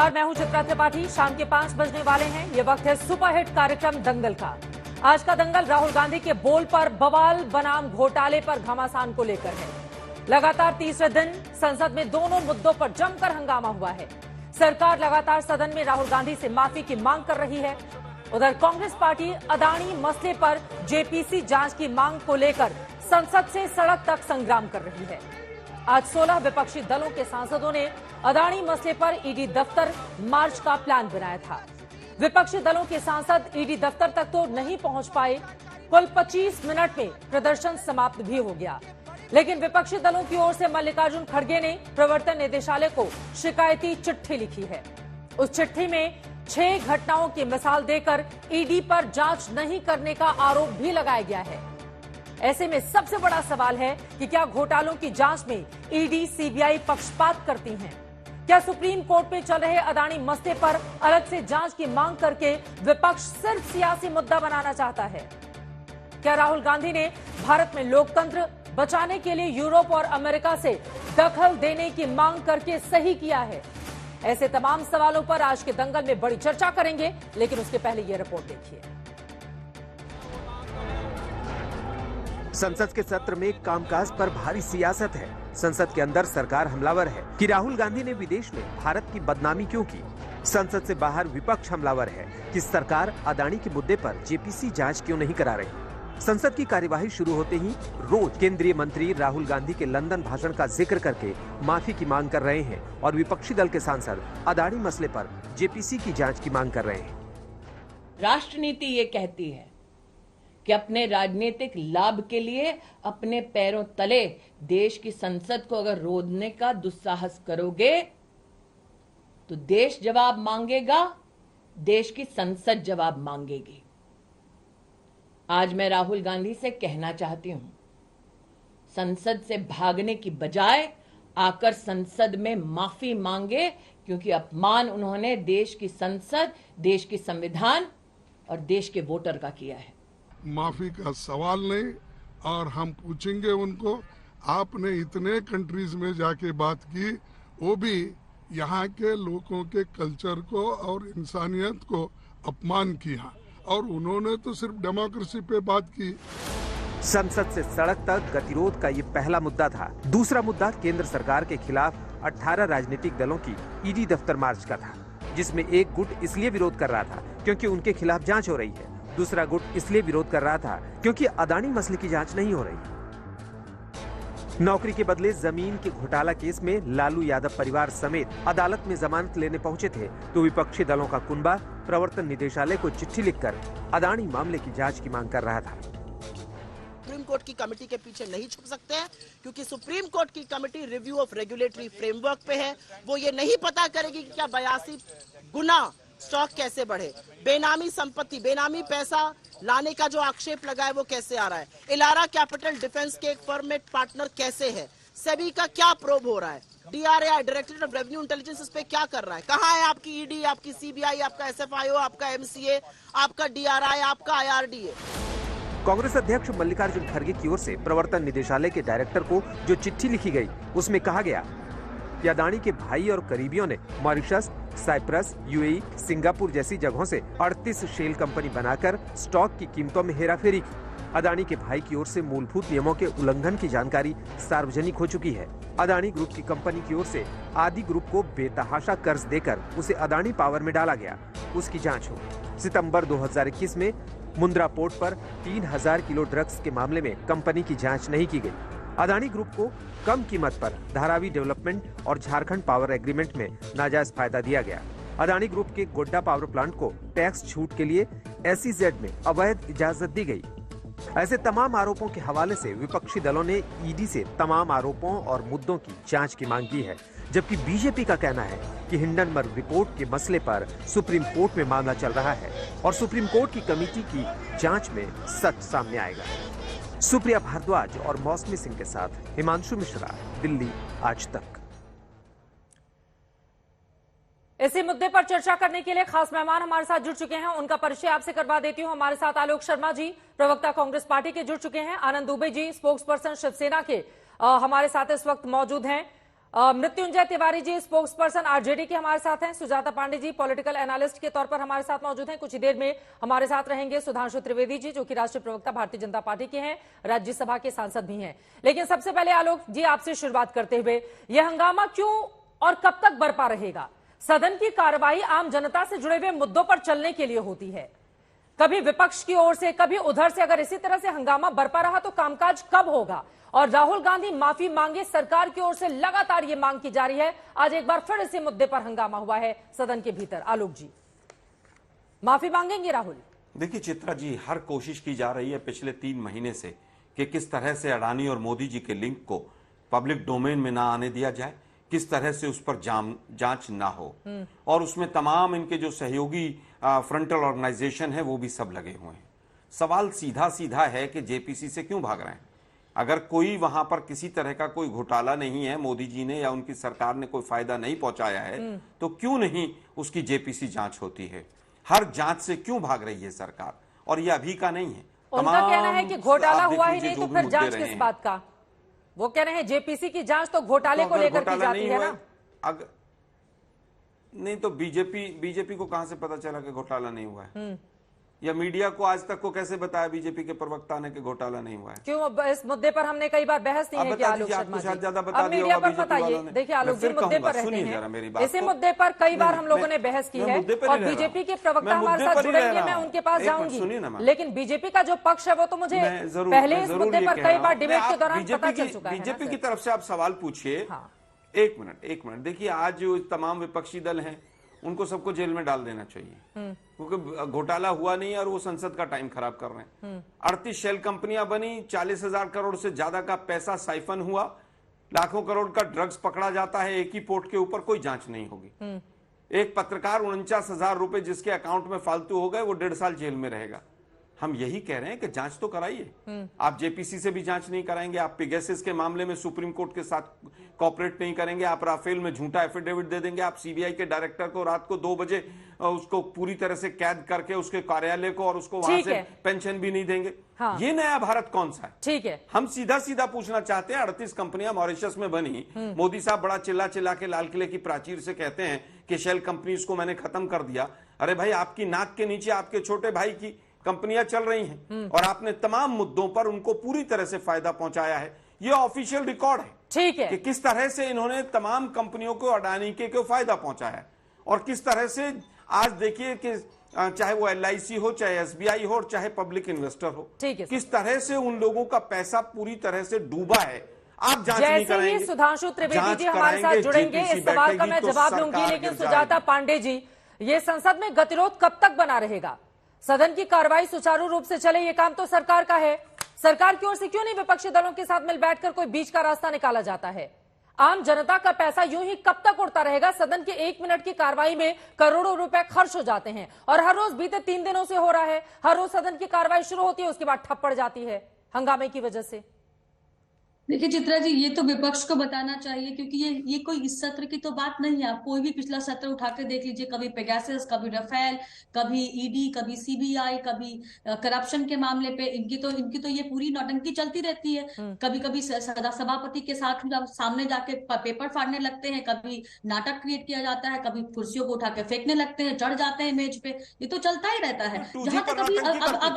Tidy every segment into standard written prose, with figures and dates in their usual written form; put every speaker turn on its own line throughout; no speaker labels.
नमस्कार, मैं हूं चित्रा त्रिपाठी। शाम के 5 बजने वाले हैं। ये वक्त है सुपरहिट कार्यक्रम दंगल का। आज का दंगल राहुल गांधी के बोल पर बवाल बनाम घोटाले पर घमासान को लेकर है। लगातार तीसरे दिन संसद में दोनों मुद्दों पर जमकर हंगामा हुआ है। सरकार लगातार सदन में राहुल गांधी से माफी की मांग कर रही है। उधर कांग्रेस पार्टी अदानी मसले पर जेपीसी जांच की मांग को लेकर संसद से सड़क तक संग्राम कर रही है। आज 16 विपक्षी दलों के सांसदों ने अदानी मसले पर ईडी दफ्तर मार्च का प्लान बनाया था। विपक्षी दलों के सांसद ईडी दफ्तर तक तो नहीं पहुंच पाए। कुल 25 मिनट में प्रदर्शन समाप्त भी हो गया, लेकिन विपक्षी दलों की ओर से मल्लिकार्जुन खड़गे ने प्रवर्तन निदेशालय को शिकायती चिट्ठी लिखी है। उस चिट्ठी में 6 घटनाओं की मिसाल देकर ईडी पर जांच नहीं करने का आरोप भी लगाया गया है। ऐसे में सबसे बड़ा सवाल है कि क्या घोटालों की जांच में ईडी सीबीआई पक्षपात करती हैं? क्या सुप्रीम कोर्ट में चल रहे अदानी मसले पर अलग से जांच की मांग करके विपक्ष सिर्फ सियासी मुद्दा बनाना चाहता है? क्या राहुल गांधी ने भारत में लोकतंत्र बचाने के लिए यूरोप और अमेरिका से दखल देने की मांग करके सही किया है? ऐसे तमाम सवालों पर आज के दंगल में बड़ी चर्चा करेंगे, लेकिन उसके पहले यह रिपोर्ट देखिए।
संसद के सत्र में कामकाज पर भारी सियासत है। संसद के अंदर सरकार हमलावर है कि राहुल गांधी ने विदेश में भारत की बदनामी क्यों की। संसद से बाहर विपक्ष हमलावर है कि सरकार अदानी के मुद्दे पर जेपीसी जांच क्यों नहीं करा रही। संसद की कार्यवाही शुरू होते ही रोज केंद्रीय मंत्री राहुल गांधी के लंदन भाषण का जिक्र करके माफी की मांग कर रहे हैं और विपक्षी दल के सांसद अदानी मसले पर जेपीसी की जांच की मांग कर रहे हैं।
राष्ट्र नीति ये कहती है कि अपने राजनीतिक लाभ के लिए अपने पैरों तले देश की संसद को अगर रोधने का दुस्साहस करोगे तो देश जवाब मांगेगा, देश की संसद जवाब मांगेगी। आज मैं राहुल गांधी से कहना चाहती हूं, संसद से भागने की बजाय आकर संसद में माफी मांगे, क्योंकि अपमान उन्होंने देश की संसद, देश की संविधान और देश के वोटर का किया है।
माफी का सवाल नहीं, और हम पूछेंगे उनको, आपने इतने कंट्रीज में जाके बात की, वो भी यहाँ के लोगों के कल्चर को और इंसानियत को अपमान किया, और उन्होंने तो सिर्फ डेमोक्रेसी पे बात की।
संसद से सड़क तक गतिरोध का ये पहला मुद्दा था। दूसरा मुद्दा केंद्र सरकार के खिलाफ 18 राजनीतिक दलों की ईडी दफ्तर मार्च का था, जिसमें एक गुट इसलिए विरोध कर रहा था क्योंकि उनके खिलाफ जांच हो रही है। दूसरा गुट इसलिए विरोध कर रहा था क्योंकि अदानी मसले की जांच नहीं हो रही। नौकरी के बदले जमीन के घोटाला केस में लालू यादव परिवार समेत अदालत में जमानत लेने पहुंचे थे, तो विपक्षी दलों का कुनबा प्रवर्तन निदेशालय को चिट्ठी लिखकर अदानी मामले की जांच की मांग कर रहा था।
सुप्रीम कोर्ट की कमेटी के पीछे नहीं छुप सकते हैं, क्योंकि सुप्रीम कोर्ट की committee review of regulatory framework पे है। वो ये नहीं पता करेगी कि क्या 82 गुना स्टॉक कैसे बढ़े, बेनामी संपत्ति, बेनामी पैसा लाने का जो आक्षेप लगा है वो कैसे आ रहा है, इलारा कैपिटल डिफेंस के एक फर्म में पार्टनर कैसे है, सेबी का क्या प्रोब हो रहा है, DRI directorate of revenue intelligence इस पे क्या कर रहा है, कहाँ है आपकी ईडी, आपकी सीबीआई, आपका एसएफआईओ, आपका एमसीए, आपका डीआरआई, आपका आईआरडीए।
कांग्रेस अध्यक्ष मल्लिकार्जुन खड़गे की ओर से प्रवर्तन निदेशालय के डायरेक्टर को जो चिट्ठी लिखी गई, उसमें कहा गया कि अदानी के भाई और करीबियों ने मॉरिशस, साइप्रस, यूएई, सिंगापुर जैसी जगहों से 38 शेल कंपनी बनाकर स्टॉक की कीमतों में हेराफेरी की। अदानी के भाई की ओर से मूलभूत नियमों के उल्लंघन की जानकारी सार्वजनिक हो चुकी है। अदानी ग्रुप की कंपनी की ओर से आदि ग्रुप को बेतहाशा कर्ज देकर उसे अदानी पावर में डाला गया, उसकी जांच हो। सितंबर 2021 में मुंद्रा पोर्ट पर 3000 किलो ड्रग्स के मामले में कंपनी की जांच नहीं की गई। अदानी ग्रुप को कम कीमत पर धारावी डेवलपमेंट और झारखंड पावर एग्रीमेंट में नाजायज फायदा दिया गया। अदानी ग्रुप के गोड्डा पावर प्लांट को टैक्स छूट के लिए एसईजेड में अवैध इजाजत दी गई। ऐसे तमाम आरोपों के हवाले से विपक्षी दलों ने ईडी से तमाम आरोपों और मुद्दों की जांच की मांग की है, जबकि बीजेपी का कहना है कि हिंडनबर्ग रिपोर्ट के मसले पर सुप्रीम कोर्ट में मामला चल रहा है और सुप्रीम कोर्ट की कमेटी की जांच में सच सामने आएगा। सुप्रिया भारद्वाज और मौसमी सिंह के साथ हिमांशु मिश्रा, दिल्ली आज तक।
इसी मुद्दे पर चर्चा करने के लिए खास मेहमान हमारे साथ जुड़ चुके हैं। उनका परिचय आपसे करवा देती हूं। हमारे साथ आलोक शर्मा जी, प्रवक्ता कांग्रेस पार्टी के, जुड़ चुके हैं। आनंद दुबे जी, स्पोक्स पर्सन शिवसेना के, हमारे साथ इस वक्त मौजूद हैं। Mrityunjay Tiwari ji spokes person RJD के हमारे साथ हैं। सुजाता पांडे जी पॉलिटिकल एनालिस्ट के तौर पर हमारे साथ मौजूद हैं। कुछ ही देर में हमारे साथ रहेंगे सुधांशु त्रिवेदी जी, जो कि राष्ट्रीय प्रवक्ता भारतीय जनता पार्टी के हैं, राज्यसभा के सांसद भी हैं। लेकिन सबसे पहले आलोक जी आपसे शुरुआत करते हुए, यह हंगामा क्यों और कब तक बरपा रहेगा? सदन की कार्रवाई आम जनता से जुड़े हुए मुद्दों पर चलने के लिए होती है, कभी विपक्ष की ओर से कभी उधर से। अगर इसी तरह से हंगामा बरपा रहा तो कामकाज कब होगा? और राहुल गांधी माफी मांगे, सरकार की ओर से लगातार ये मांग की जा रही है। आज एक बार फिर इसी मुद्दे पर हंगामा हुआ है सदन के भीतर। आलोक जी, माफी मांगेंगे राहुल?
देखिए चित्रा जी, हर कोशिश की जा रही है पिछले 3 महीने से कि किस तरह से अडानी और मोदी जी के लिंक को पब्लिक डोमेन में ना आने दिया जाए, किस तरह से उस पर जांच ना हो, और उसमें तमाम इनके जो सहयोगी फ्रंटल ऑर्गेनाइजेशन है वो भी सब लगे हुए हैं। सवाल सीधा सीधा है कि जेपीसी से क्यों भाग रहे हैं? अगर कोई वहां पर किसी तरह का कोई घोटाला नहीं है, मोदी जी ने या उनकी सरकार ने कोई फायदा नहीं पहुंचाया है, तो क्यों नहीं उसकी जेपीसी जांच होती है? हर जांच से क्यों भाग रही है सरकार? और ये अभी का नहीं है,
उनका कहना है कि घोटाला हुआ ही नहीं तो फिर जांच किस बात का? वो कह रहे हैं जेपीसी की जांच तो घोटाले को लेकर की जाती है ना।
नहीं तो बीजेपी को कहां से पता चला कि घोटाला नहीं हुआ है? या मीडिया को आज तक को कैसे बताया बीजेपी के प्रवक्ता ने कि घोटाला नहीं हुआ है?
क्यों इस मुद्दे पर हमने कई बार बहस नहीं है कि आलोक शर्मा जी, अब मीडिया पर बताइए। देखिए आलोक जी मुद्दे पर रहते हैं, इसी मुद्दे पर कई बार हम लोगों ने बहस की है और बीजेपी के प्रवक्ता हमारे साथ जुड़ेंगे, मैं उनके पास जाऊंगी। लेकिन बीजेपी का जो पक्ष है वो तो मुझे पहले इस मुद्दे पर कई बार डिबेट के दौरान पता चल चुका है।
बीजेपी की तरफ से आप सवाल पूछिए। एक मिनट देखिए, आज जो तमाम विपक्षी दल हैं उनको सबको जेल में डाल देना चाहिए, क्योंकि घोटाला हुआ नहीं और वो संसद का टाइम खराब कर रहे हैं। 38 शेल कंपनियां बनी, 40,000 करोड़ से ज्यादा का पैसा साइफन हुआ, लाखों करोड़ का ड्रग्स पकड़ा जाता है एक ही पोर्ट के ऊपर, कोई जांच नहीं होगी। एक पत्रकार 49,000 रुपए जिसके अकाउंट में फालतू हो गए, वो 1.5 साल जेल में रहेगा। हम यही कह रहे हैं कि जांच तो कराइए। आप जेपीसी से भी जांच नहीं कराएंगे, आप पेगासस के मामले में सुप्रीम कोर्ट के साथ कोऑपरेट नहीं करेंगे, आप राफेल में झूठा एफिडेविट दे देंगे, आप सीबीआई के डायरेक्टर को रात को 2 बजे उसको पूरी तरह से कैद करके उसके कार्यालय को और उसको वहां से पेंशन भी नहीं देंगे। हाँ। ये नया भारत कौन सा है?
ठीक है,
हम सीधा सीधा पूछना चाहते हैं। 38 कंपनियां मॉरिशस में बनी, मोदी साहब बड़ा चिल्ला चिल्ला के लाल किले की प्राचीर से कहते हैं कि शेल कंपनीज को मैंने खत्म कर दिया। अरे भाई, आपकी नाक के नीचे आपके छोटे भाई की कंपनियां चल रही हैं और आपने तमाम मुद्दों पर उनको पूरी तरह से फायदा पहुंचाया है। ये ऑफिशियल रिकॉर्ड है,
ठीक है,
कि किस तरह से इन्होंने तमाम कंपनियों को, अडानी के फायदा पहुंचाया है और किस तरह से आज देखिए कि चाहे वो LIC हो, चाहे SBI हो, चाहे पब्लिक इन्वेस्टर हो, किस तरह से उन लोगों का पैसा पूरी तरह से डूबा है। आप जांच नहीं करेंगे?
जैसे ही सुधांशु त्रिवेदी जी हमारे साथ जुड़ेंगे इस सवाल का मैं जवाब दूंगी, लेकिन सुजाता पांडे जी, ये संसद में गतिरोध कब तक बना रहेगा? सदन की कार्रवाई सुचारू रूप से चले, ये काम तो सरकार का है। सरकार की ओर से क्यों नहीं विपक्षी दलों के साथ मिल बैठकर कोई बीच का रास्ता निकाला जाता है? आम जनता का पैसा यूं ही कब तक उड़ता रहेगा? सदन के 1 मिनट की कार्रवाई में करोड़ों रुपए खर्च हो जाते हैं और हर रोज बीते 3 दिनों से हो रहा है। हर रोज सदन की कार्रवाई शुरू होती है, उसके बाद ठप पड़ जाती है हंगामे की वजह से।
देखिए चित्रा जी, ये तो विपक्ष को बताना चाहिए, क्योंकि ये कोई इस सत्र की तो बात नहीं है। आप कोई भी पिछला सत्र उठा के देख लीजिए, कभी पेगासस, कभी राफेल, कभी ईडी, कभी सीबीआई, कभी करप्शन के मामले पे इनकी तो ये पूरी नौटंकी चलती रहती है। कभी कभी सभापति के साथ सामने जाके पेपर फाड़ने लगते हैं, कभी नाटक क्रिएट किया जाता है, कभी कुर्सियों को उठा के फेंकने लगते हैं, चढ़ जाते हैं मेज पे। ये तो चलता ही रहता है। जहां तक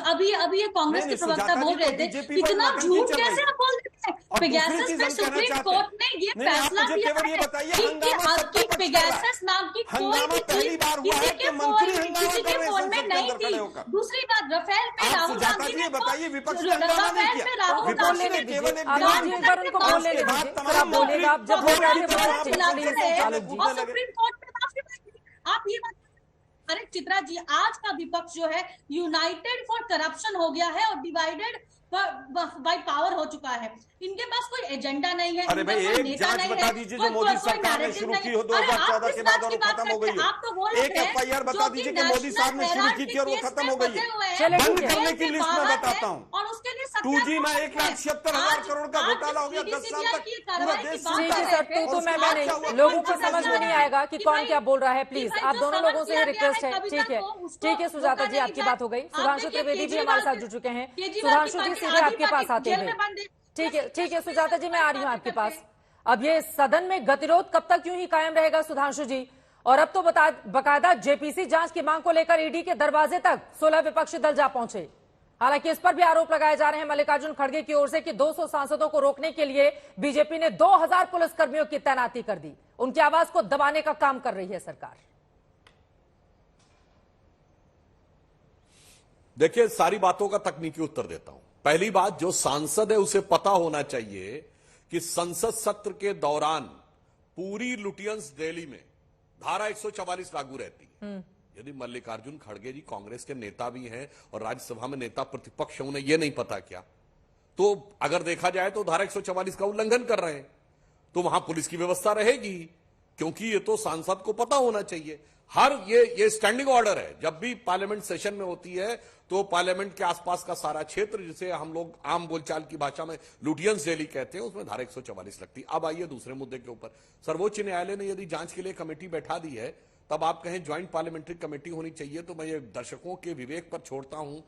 अभी ये कांग्रेस के प्रवक्ता बोल रहे थे, इतना झूठ कैसे आप बोल रहे हैं? पेगासस में सुप्रीम कोर्ट ने ये फैसला दिया है कि पेगासस नाम की कोई भी चीज किसी के फोन में नहीं थी। दूसरी बात, राफेल पे राहुल गांधी ने और सुप्रीम कोर्ट में माफी मांगी। आप ये बात, अरे चित्रा जी, आज का विपक्ष जो है यूनाइटेड फॉर करप्शन हो गया है और डिवाइडेड बाय पावर हो चुका है। इनके पास कोई एजेंडा नहीं है।
अरे भाई, एक जांच बता दीजिए जो मोदी सरकार ने शुरू की हो 2014 के बाद और वो खत्म हो गई हो। एक FIR बता दीजिए कि मोदी साहब ने शुरू की थी और वो खत्म हो गई है। बंद करने की लिस्ट में बताता हूँ।
और उसके लिए
2G में 1,76,000 करोड़ का घोटाला हो गया 10 साल तक। पूरा देश
तो मैं लोगों को समझ में नहीं आएगा कि कौन क्या बोल रहा है। प्लीज आप दोनों लोगों से रिक्वेस्ट है। ठीक है सुजाता जी, आपकी बात हो गई। सुधांशु त्रिवेदी भी हमारे साथ जुड़ चुके हैं। सुधांशु जी सीधे आपके पास आते हैं। ठीक है सुजाता जी, मैं आ रही हूँ आपके पास। अब ये सदन में गतिरोध कब तक यूं ही कायम रहेगा सुधांशु जी? और अब तो बकायदा जेपीसी जांच की मांग को लेकर ईडी के दरवाजे तक 16 विपक्षी दल जा पहुंचे। हालांकि इस पर भी आरोप लगाए जा रहे हैं मल्लिकार्जुन खड़गे की ओर से कि 200 सांसदों को रोकने के लिए बीजेपी ने 2000 पुलिसकर्मियों की तैनाती कर दी। उनकी आवाज को दबाने का काम कर रही है सरकार।
देखिए, सारी बातों का तकनीकी उत्तर देता हूं। पहली बात, जो सांसद है उसे पता होना चाहिए कि संसद सत्र के दौरान पूरी लुटियंस दिल्ली में धारा 144 लागू रहती है। यदि मल्लिकार्जुन खड़गे जी कांग्रेस के नेता भी हैं और राज्यसभा में नेता प्रतिपक्ष है, उन्हें यह नहीं पता क्या? तो अगर देखा जाए तो धारा 144 का उल्लंघन कर रहे हैं, तो वहां पुलिस की व्यवस्था रहेगी, क्योंकि ये तो सांसद को पता होना चाहिए। हर ये स्टैंडिंग ऑर्डर है। जब भी पार्लियामेंट सेशन में होती है तो पार्लियामेंट के आसपास का सारा क्षेत्र, जिसे हम लोग आम बोलचाल की भाषा में लुटियंस दिल्ली कहते हैं, उसमें धारा 144 लगती। अब आइए दूसरे मुद्दे के ऊपर। सर्वोच्च न्यायालय ने यदि जांच के लिए कमेटी बैठा दी है, तब आप कहें ज्वाइंट पार्लियामेंट्री कमेटी होनी चाहिए, तो मैं ये दर्शकों के विवेक पर छोड़ता हूं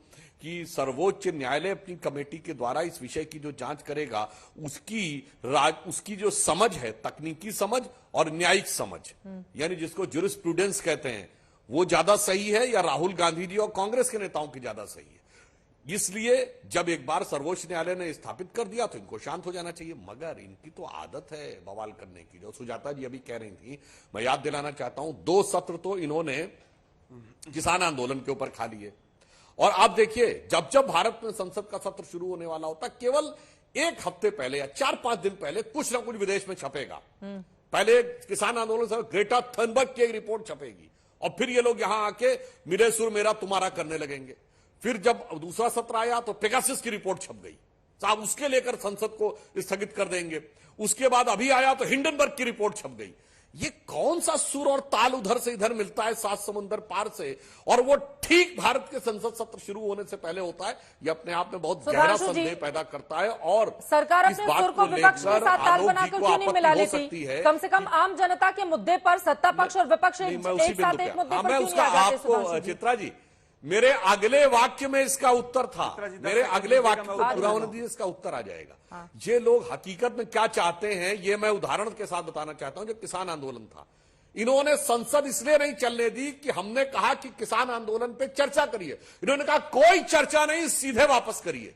कि सर्वोच्च न्यायालय अपनी कमेटी के द्वारा इस विषय की जो जांच करेगा, उसकी जो समझ है, तकनीकी समझ और न्यायिक समझ, यानी जिसको ज्यूरिस्प्रूडेंस कहते हैं, वो ज्यादा सही है या राहुल गांधी जी और कांग्रेस के नेताओं की ज्यादा सही है। इसलिए जब एक बार सर्वोच्च न्यायालय ने स्थापित कर दिया तो इनको शांत हो जाना चाहिए। मगर इनकी तो आदत है बवाल करने की, जो सुजाता जी अभी कह रही थी। मैं याद दिलाना चाहता हूं, 2 सत्र तो इन्होंने किसान आंदोलन के ऊपर खा लिए। और आप देखिए, जब जब भारत में संसद का सत्र शुरू होने वाला होता, केवल 1 हफ्ते पहले या 4-5 दिन पहले कुछ ना कुछ विदेश में छपेगा। पहले किसान आंदोलन से ग्रेटा थनबर्ग की एक रिपोर्ट छपेगी, और फिर ये लोग यहां आके मेरे सुर मेरा तुम्हारा करने लगेंगे। फिर जब दूसरा सत्र आया तो पेगासस की रिपोर्ट छप गई, साहब उसके लेकर संसद को स्थगित कर देंगे। उसके बाद अभी आया तो हिंडनबर्ग की रिपोर्ट छप गई। ये कौन सा सुर और ताल उधर से इधर मिलता है 7 समुंदर पार से, और वो ठीक भारत के संसद सत्र शुरू होने से पहले होता है। ये अपने आप में बहुत गहरा संदेह पैदा करता है। और
सरकार अपने सुर को विपक्ष के साथ ताल बनाकर क्यों नहीं मिला लेती? कम से कम आम जनता के मुद्दे पर सत्ता पक्ष और विपक्ष एक साथ एक मुद्दे पर क्यों नहीं आ जाते?
आपको चित्रा जी, मेरे अगले वाक्य में इसका उत्तर था। मेरे अगले वाक्य को पूरा होने दीजिए, इसका उत्तर आ जाएगा। ये लोग हकीकत में क्या चाहते हैं, ये मैं उदाहरण के साथ बताना चाहता हूं। जो किसान आंदोलन था, इन्होंने संसद इसलिए नहीं चलने दी कि हमने कहा कि किसान आंदोलन पे चर्चा करिए। इन्होंने कहा कोई चर्चा नहीं, सीधे वापस करिए।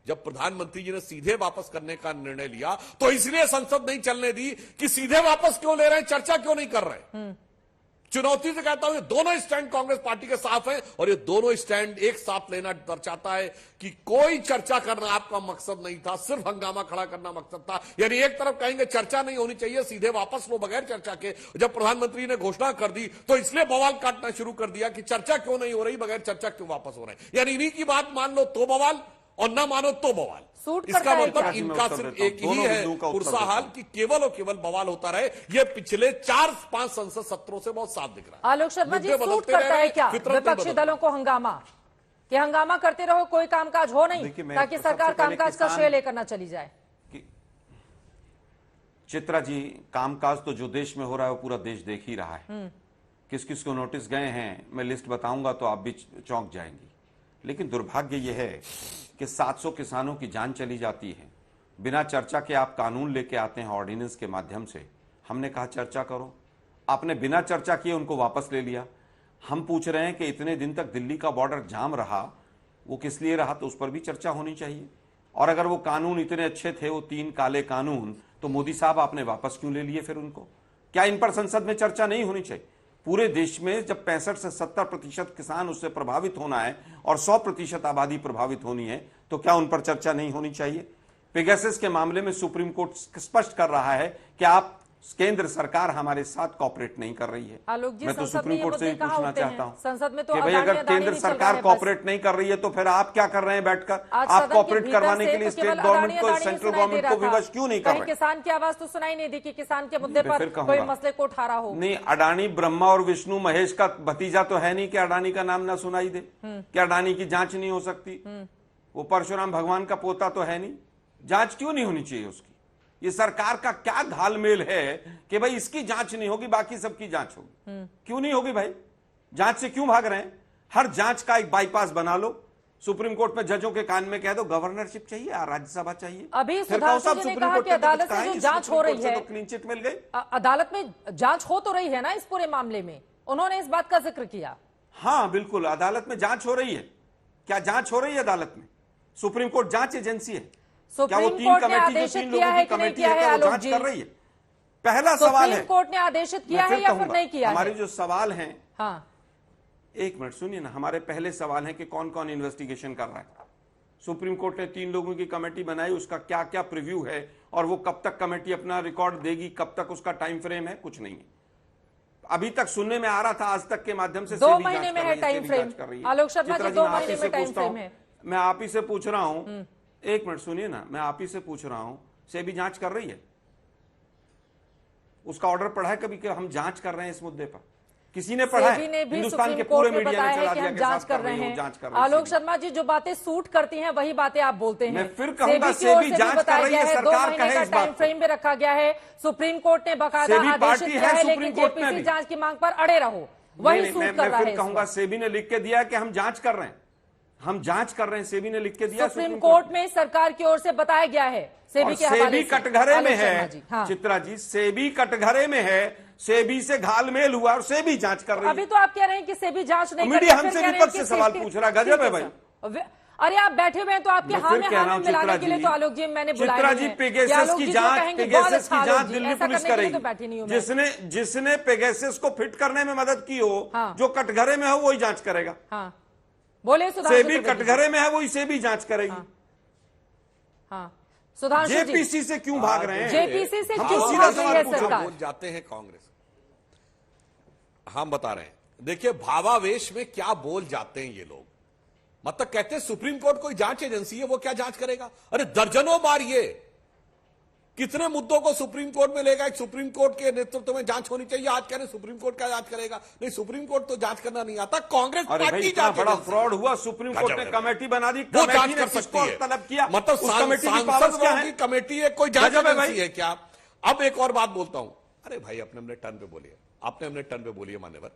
जब प्रधानमंत्री जी ने सीधे वापस करने का निर्णय लिया तो इसलिए संसद नहीं चलने दी कि सीधे वापस क्यों ले रहे हैं, चर्चा क्यों नहीं कर रहे हैं। चुनौती से कहता हूं, ये दोनों स्टैंड कांग्रेस पार्टी के साथ हैं, और ये दोनों स्टैंड एक साथ लेना दर्शाता है कि कोई चर्चा करना आपका मकसद नहीं था, सिर्फ हंगामा खड़ा करना मकसद था। यानी एक तरफ कहेंगे चर्चा नहीं होनी चाहिए, सीधे वापस लो बगैर चर्चा के। जब प्रधानमंत्री ने घोषणा कर दी तो इसलिए बवाल काटना शुरू कर दिया कि चर्चा क्यों नहीं हो रही, बगैर चर्चा क्यों वापस हो रहे हैं। यानी इन्हीं की बात मान लो तो बवाल, और ना मानो तो बवाल। इसका मतलब इनका सिर्फ एक ही है पुरसा हाल कि केवल और केवल बवाल होता रहे। ये पिछले 4-5 संसद सत्रों से बहुत साफ दिख रहा है।
आलोक शर्मा जी, सूट करता है क्या विपक्षी दलों को हंगामा? कि हंगामा करते रहो, कोई कामकाज हो नहीं, ताकि सरकार कामकाज का श्रेय लेकर न चली जाए।
चित्रा जी, कामकाज तो जो देश में हो रहा है वो पूरा देश देख ही रहा है। किस किस को नोटिस गए हैं, मैं लिस्ट बताऊंगा तो आप भी चौंक जाएंगी। लेकिन दुर्भाग्य यह है कि 700 किसानों की जान चली जाती है। बिना चर्चा के आप कानून लेके आते हैं ऑर्डिनेंस के माध्यम से। हमने कहा चर्चा करो, आपने बिना चर्चा किए उनको वापस ले लिया। हम पूछ रहे हैं कि इतने दिन तक दिल्ली का बॉर्डर जाम रहा, वो किस लिए रहा, तो उस पर भी चर्चा होनी चाहिए। और अगर वो कानून इतने अच्छे थे, वो 3 काले कानून, तो मोदी साहब आपने वापस क्यों ले लिए फिर उनको? क्या इन पर संसद में चर्चा नहीं होनी चाहिए? पूरे देश में जब 65 से 70% किसान उससे प्रभावित होना है और 100% आबादी प्रभावित होनी है, तो क्या उन पर चर्चा नहीं होनी चाहिए? पेगासस के मामले में सुप्रीम कोर्ट स्पष्ट कर रहा है कि आप केंद्र सरकार हमारे साथ कॉपरेट नहीं कर रही है। मैं तो सुप्रीम कोर्ट से भी पूछना चाहता हूँ कि भाई अगर केंद्र सरकार कॉपरेट नहीं कर रही है तो फिर आप क्या कर रहे हैं बैठकर? आप कॉपरेट करवाने के लिए स्टेट गवर्नमेंट को, सेंट्रल गवर्नमेंट को विवश क्यों नहीं कर रहे?
किसान की आवाज तो सुनाई नहीं दी कि किसान के मुद्दे पर कोई मसले को उठा रहा हो।
नहीं, अडानी ब्रह्मा और विष्णु महेश का भतीजा तो है नहीं कि अडानी का नाम ना सुनाई दे। क्या अडानी की जांच नहीं हो सकती? वो परशुराम भगवान का पोता तो है नहीं, जांच क्यों नहीं होनी चाहिए उसकी? ये सरकार का क्या घालमेल है कि भाई इसकी जांच नहीं होगी, बाकी सबकी जांच होगी? क्यों नहीं होगी भाई? जांच से क्यों भाग रहे हैं? हर जांच का एक बाईपास बना लो, सुप्रीम कोर्ट में जजों के कान में कह दो गवर्नरशिप चाहिए, राज्यसभा चाहिए।
अभी सुधांशु जी ने कहा कि अदालत से जो जांच हो रही है,
क्लीन चिट मिल गई।
अदालत में जांच हो तो रही है ना इस पूरे मामले में, उन्होंने इस बात का जिक्र किया।
हाँ बिल्कुल, अदालत में जांच हो रही है। क्या जांच हो रही है अदालत में? सुप्रीम कोर्ट जांच एजेंसी है। क्या वो तीन कमेटी जो 3 लोगों की कमेटी है क्या वो जांच कर रही है? पहला सवाल है,
सुप्रीम कोर्ट ने आदेशित किया है या फिर नहीं किया?
हमारे जो सवाल हैं,
हाँ
एक मिनट सुनिए ना, हमारे पहले सवाल है कि कौन कौन इन्वेस्टिगेशन कर रहा है। सुप्रीम कोर्ट ने 3 लोगों की कमेटी बनाई, उसका क्या क्या प्रीव्यू है और वो कब तक कमेटी अपना रिकॉर्ड देगी, कब तक उसका टाइम फ्रेम है, कुछ नहीं है। अभी तक सुनने में आ रहा था आज तक के माध्यम से
2 महीने में है टाइम फ्रेम। आलोक शर्मा जी 2 महीने में टाइम फ्रेम है।
मैं आप ही से पूछ रहा हूं, एक मिनट सुनिए ना, मैं आप ही से पूछ रहा हूं, सेबी जांच कर रही है? उसका ऑर्डर पढ़ा है कभी कि हम जांच कर रहे हैं इस मुद्दे पर? किसी ने पढ़ा है? हिंदुस्तान के पूरे मीडिया ने चला दिया कि जांच कर रहे हैं।
आलोक शर्मा जी जो बातें सूट करती हैं वही बातें आप बोलते हैं।
मैं फिर कहूंगा सेबी जांच कर रही है, सरकार कहे इस बात
टाइम फ्रेम में रखा गया है। सुप्रीम कोर्ट ने बाकायदा आदेश दिया है, लेकिन जेपीसी जांच की मांग पर अड़े रहो, वही सूट कर रहा है।
मैं फिर कहूंगा सेबी ने लिख के दिया कि हम जांच कर रहे हैं, हम जांच कर रहे हैं, सेबी ने लिख के दिया।
सुप्रीम कोर्ट में सरकार की ओर से बताया गया है, सेबी के हवाले
सेबी
से।
कटघरे में है
हाँ।
चित्रा जी, सेबी कटघरे में है, सेबी से घालमेल हुआ और सेबी जांच कर रही है।
अभी तो आप कह रहे हैं कि सेबी जांच नहीं
मीडिया हमसे विपक्ष से सवाल पूछ रहा, गजब है भाई।
अरे आप बैठे हुए हैं तो आपके हाँ में मिलाने के लिए तो आलोक जी मैंने बुलाया
चित्रा जी, पेगासस की जांच दिल्ली पुलिस करेगी। जिसने पेगासस को फिट करने में मदद की हो, जो कटघरे में हो वही जांच करेगा।
हाँ बोले
सेबी कटघरे में है, वही सेबी जांच करेगी।
हाँ सुधांशु जी,
जेपीसी से क्यों भाग रहे हैं?
जेपीसी से क्यों भाग रही है सरकार?
बोल जाते हैं कांग्रेस, हम बता रहे हैं। देखिए भावावेश में क्या बोल जाते हैं ये लोग, मतलब कहते हैं सुप्रीम कोर्ट कोई जांच एजेंसी है, वो क्या जांच करेगा? अरे दर्जनों बार ये कितने मुद्दों को सुप्रीम कोर्ट में लेगा, एक सुप्रीम कोर्ट के नेतृत्व में जांच होनी चाहिए। आज कह रहे सुप्रीम कोर्ट क्या जांच करेगा? नहीं, सुप्रीम कोर्ट तो जांच करना नहीं आता, कांग्रेस पार्टी जांच।
बड़ा फ्रॉड हुआ, सुप्रीम कोर्ट ने कमेटी बना दी,
वो जांच कर सकती है,
तलब किया,
मतलब सांसद की कमेटी है, कोई जांच एजेंसी है क्या? अब एक और बात बोलता हूं, अरे भाई अपने अपने टर्न पे बोलिए, आपने अपने टर्न पे बोलिए मान्यवर,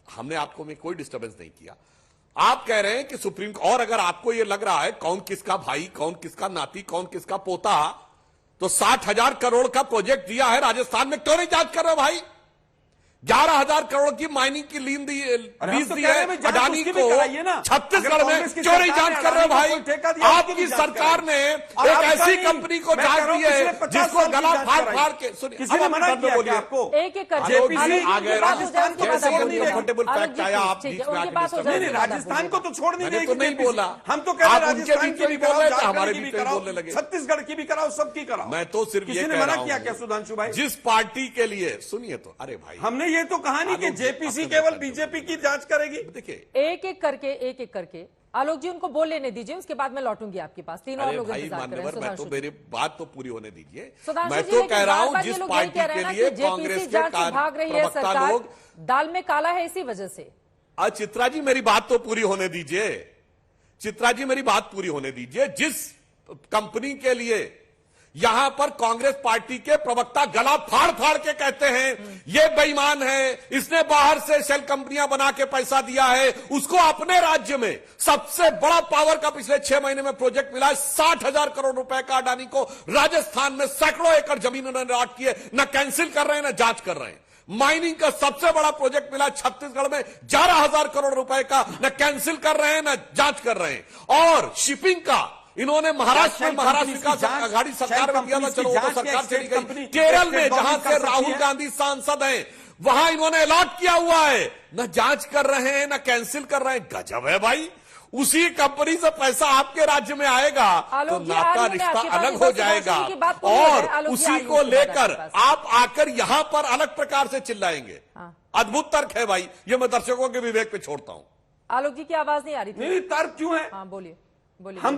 हमने आपको में कोई डिस्टर्बेंस नहीं किया। आप कह रहे हैं कि सुप्रीम, और अगर आपको यह लग रहा है कौन किसका भाई, कौन किसका नाती, कौन किसका पोता, तो 60,000 करोड़ का प्रोजेक्ट दिया है राजस्थान में, क्यों नहीं जांच कर रहे हो भाई? 11,000 करोड़ की माइनिंग की लीज दी है अडानी को छत्तीसगढ़ में, क्यों नहीं जांच कर रहे हो भाई? आपकी सरकार ने एक ऐसी कंपनी को जांच दी है जिसको गला फाड़ फाड़ के,
किसी ने मना किया आपको?
एक
कंफर्टेबल फैक्ट आया, आप
राजस्थान को तो छोड़ नहीं
तो नहीं बोला,
हम तो कह रहे हैं
राजस्थान की भी बोल रहे थे, हमारे भी बोलने लगे,
छत्तीसगढ़ की भी कराओ, सबकी कराओ।
मैं तो सिर्फ ये
किसी ने मना किया क्या सुधांशु भाई?
जिस पार्टी के लिए, सुनिए तो, अरे भाई
हमने ये तो कहा नहीं कि जेपीसी केवल बीजेपी की जांच करेगी।
देखिए
एक एक करके आलोक जी उनको बोल लेने दीजिए, उसके बाद मैं लौटूंगी आपके पास। तीनों और लोग इंतजार कर रहे हैं।
मैं तो, मेरी बात तो पूरी होने दीजिए।
मैं तो कह रहा हूं जिस पार्टी के लिए कांग्रेस के भाग रही है सरकार, दाल में काला है इसी वजह से।
चित्रा जी मेरी बात तो पूरी होने दीजिए, चित्रा जी मेरी बात पूरी होने दीजिए। जिस कंपनी के लिए यहां पर कांग्रेस पार्टी के प्रवक्ता गला फाड़ फाड़ के कहते हैं ये बेईमान है, इसने बाहर से शेल कंपनियां बना के पैसा दिया है, उसको अपने राज्य में सबसे बड़ा पावर का पिछले 6 महीने में प्रोजेक्ट मिला है, 60,000 करोड़ रुपए का अडानी को राजस्थान में सैकड़ों एकड़ जमीन उन्होंने अलॉट की है, न कैंसिल कर रहे हैं न जांच कर रहे हैं। माइनिंग का सबसे बड़ा प्रोजेक्ट मिला छत्तीसगढ़ में 11,000 करोड़ रुपए का, न कैंसिल कर रहे हैं न जांच कर रहे हैं। और शिपिंग का इन्होंने महाराष्ट्र में महाराष्ट्र विकास आघाड़ी सरकार में दिया था, चलो वो तो सरकार चली गई। केरल में जहां से राहुल गांधी सांसद हैं वहां इन्होंने अलॉट किया हुआ है, न जांच कर रहे हैं न कैंसिल कर रहे हैं। गजब है भाई, उसी कंपनी से पैसा आपके राज्य में आएगा तो नाता रिश्ता अलग हो जाएगा, और उसी को लेकर आप आकर यहां पर अलग प्रकार से चिल्लाएंगे। अद्भुत तर्क है भाई, ये मैं दर्शकों के विवेक पे छोड़ता हूं।
आलोक जी की आवाज नहीं आ रही थी।
नहीं, तर्क क्यों है?
हाँ बोलिए।
हम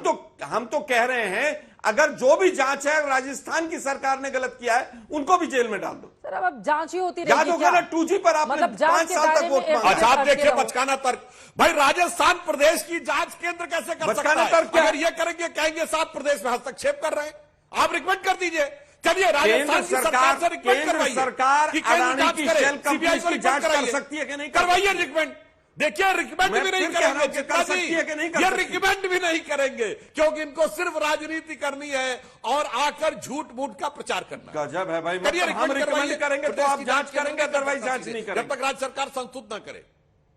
तो कह रहे हैं अगर जो भी जांच है राजस्थान की सरकार ने गलत किया है उनको भी जेल में डाल दो।
सर अब जांच ही होती रहेगी
क्या? ना 2G पर आपने
मतलब
5 साल तक वोट मांगा।
अच्छा आप देखिए बचकाना तर्क, भाई राजस्थान प्रदेश की जांच केंद्र कैसे कर सकता है? अगर ये करेंगे कहेंगे साथ प्रदेश में हस्तक्षेप कर रहे हैं, आप रिकमेंड कर दीजिए। चलिए राजस्थान की सरकार से रिकमेंड करवाइए,
सरकार अडानी की शेल कंपनी की जांच कर सकती है कि नहीं?
करवाइए रिकमेंड, देखिए रिकमेंड भी नहीं करेंगे चित्रा जी, ये
सकती।
रिकमेंड भी नहीं करेंगे क्योंकि इनको सिर्फ राजनीति करनी है और आकर झूठ मूठ का प्रचार करना।
गजब है भाई,
करिए,
मतलब हम रिकमेंड करेंगे तो आप जांच करेंगे, अदरवाइज जांच नहीं करेंगे
जब तक राज्य सरकार संतुष्ट न करे।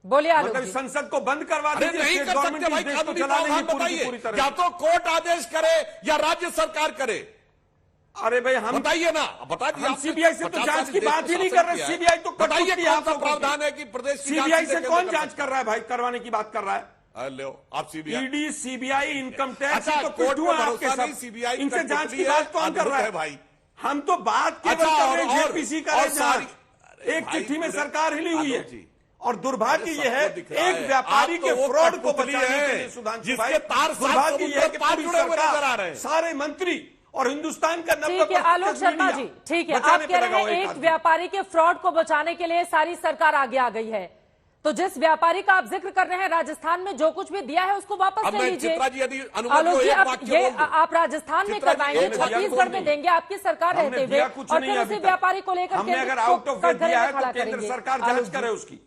बोलिए आलोक
मतलब
जी।
संसद को बंद करवा
अरे
दीजिए,
नहीं
स्टेट
कर
गवर्नमेंट
सकते भाई,
इस देश को
कानूनी
चलाने
प्रावधान
की पूरी
बताइए,
तरह
या
से।
तो कोर्ट आदेश करे या राज्य सरकार करे।
अरे भाई हम
बताइए ना, बता दिए।
हम सीबीआई से तो जांच की बात ही नहीं कर रहे, सीबीआई तो
बताइए कौन सा प्रावधान है कि प्रदेश की
सीबीआई से कौन जांच कर रहा है भाई, करवाने की बात कर रहा है।
लो आप CBI,
ED, CBI, income tax,
अच्छा,
तो
कोर्ट
कुछ
में
हुआ
भरोसा
आपके
नहीं,
सब,
सीबीआई
इनसे
का
जांच की
टुकड़ी
बात कौन कर
अद्भुत
रहा
है
है
भाई।
हम तो बात केवल
अच्छा,
कर रहे हैं,
और-
जेपीसी का
और
है जांच।
सारी-
एक
भाई,
चिट्ठी में
पूरे-
सरकार हिली हुई
आलोक
है
जी,
और दुर्भाग्य
अरे
ये है,
सबको दिख रहा
एक
है।
व्यापारी
आप तो
के
वो
फ्रॉड को
कठपुतली
बचाने
है,
के लिए सुधांशु
जिसके
भाई,
तार सात
दुर्भाग्य ये है कि
तार
पूरी
जुड़े हुए नजर आ
सरकार,
रहे हैं।
सारे मंत्री और हिंदुस्तान का 90%
ठीक है आलोक शर्मा जी, ठीक है, आप कह रहे हैं एक व्यापारी के फ्रॉड को बचाने के लिए सारी सरकार आगे आ गई है, तो जिस व्यापारी का आप जिक्र कर रहे हैं राजस्थान में जो कुछ भी दिया है उसको वापस
अब
ले
मैं
लीजिए।
चित्रा जी यदि अनुमति
आलोक
हो
जी,
एक
अब
वाक्य
ये
बोल दूं।
आप राजस्थान में
चित्रा जी,
करवाएंगे,
हमने दिया
छत्तीसगढ़ में देंगे आपकी सरकार
हमने
रहते हुए,
दिया कुछ
और
नहीं
फिर
अभी
उसी
तक।
व्यापारी को लेकर
हमने
के
अगर
इसको
आउट ऑफ वे
कटघरे
दिया
में
है
खड़ा
तो केंद्र
करेंगे।
सरकार
आलोक
जांच
जी।
करे उसकी।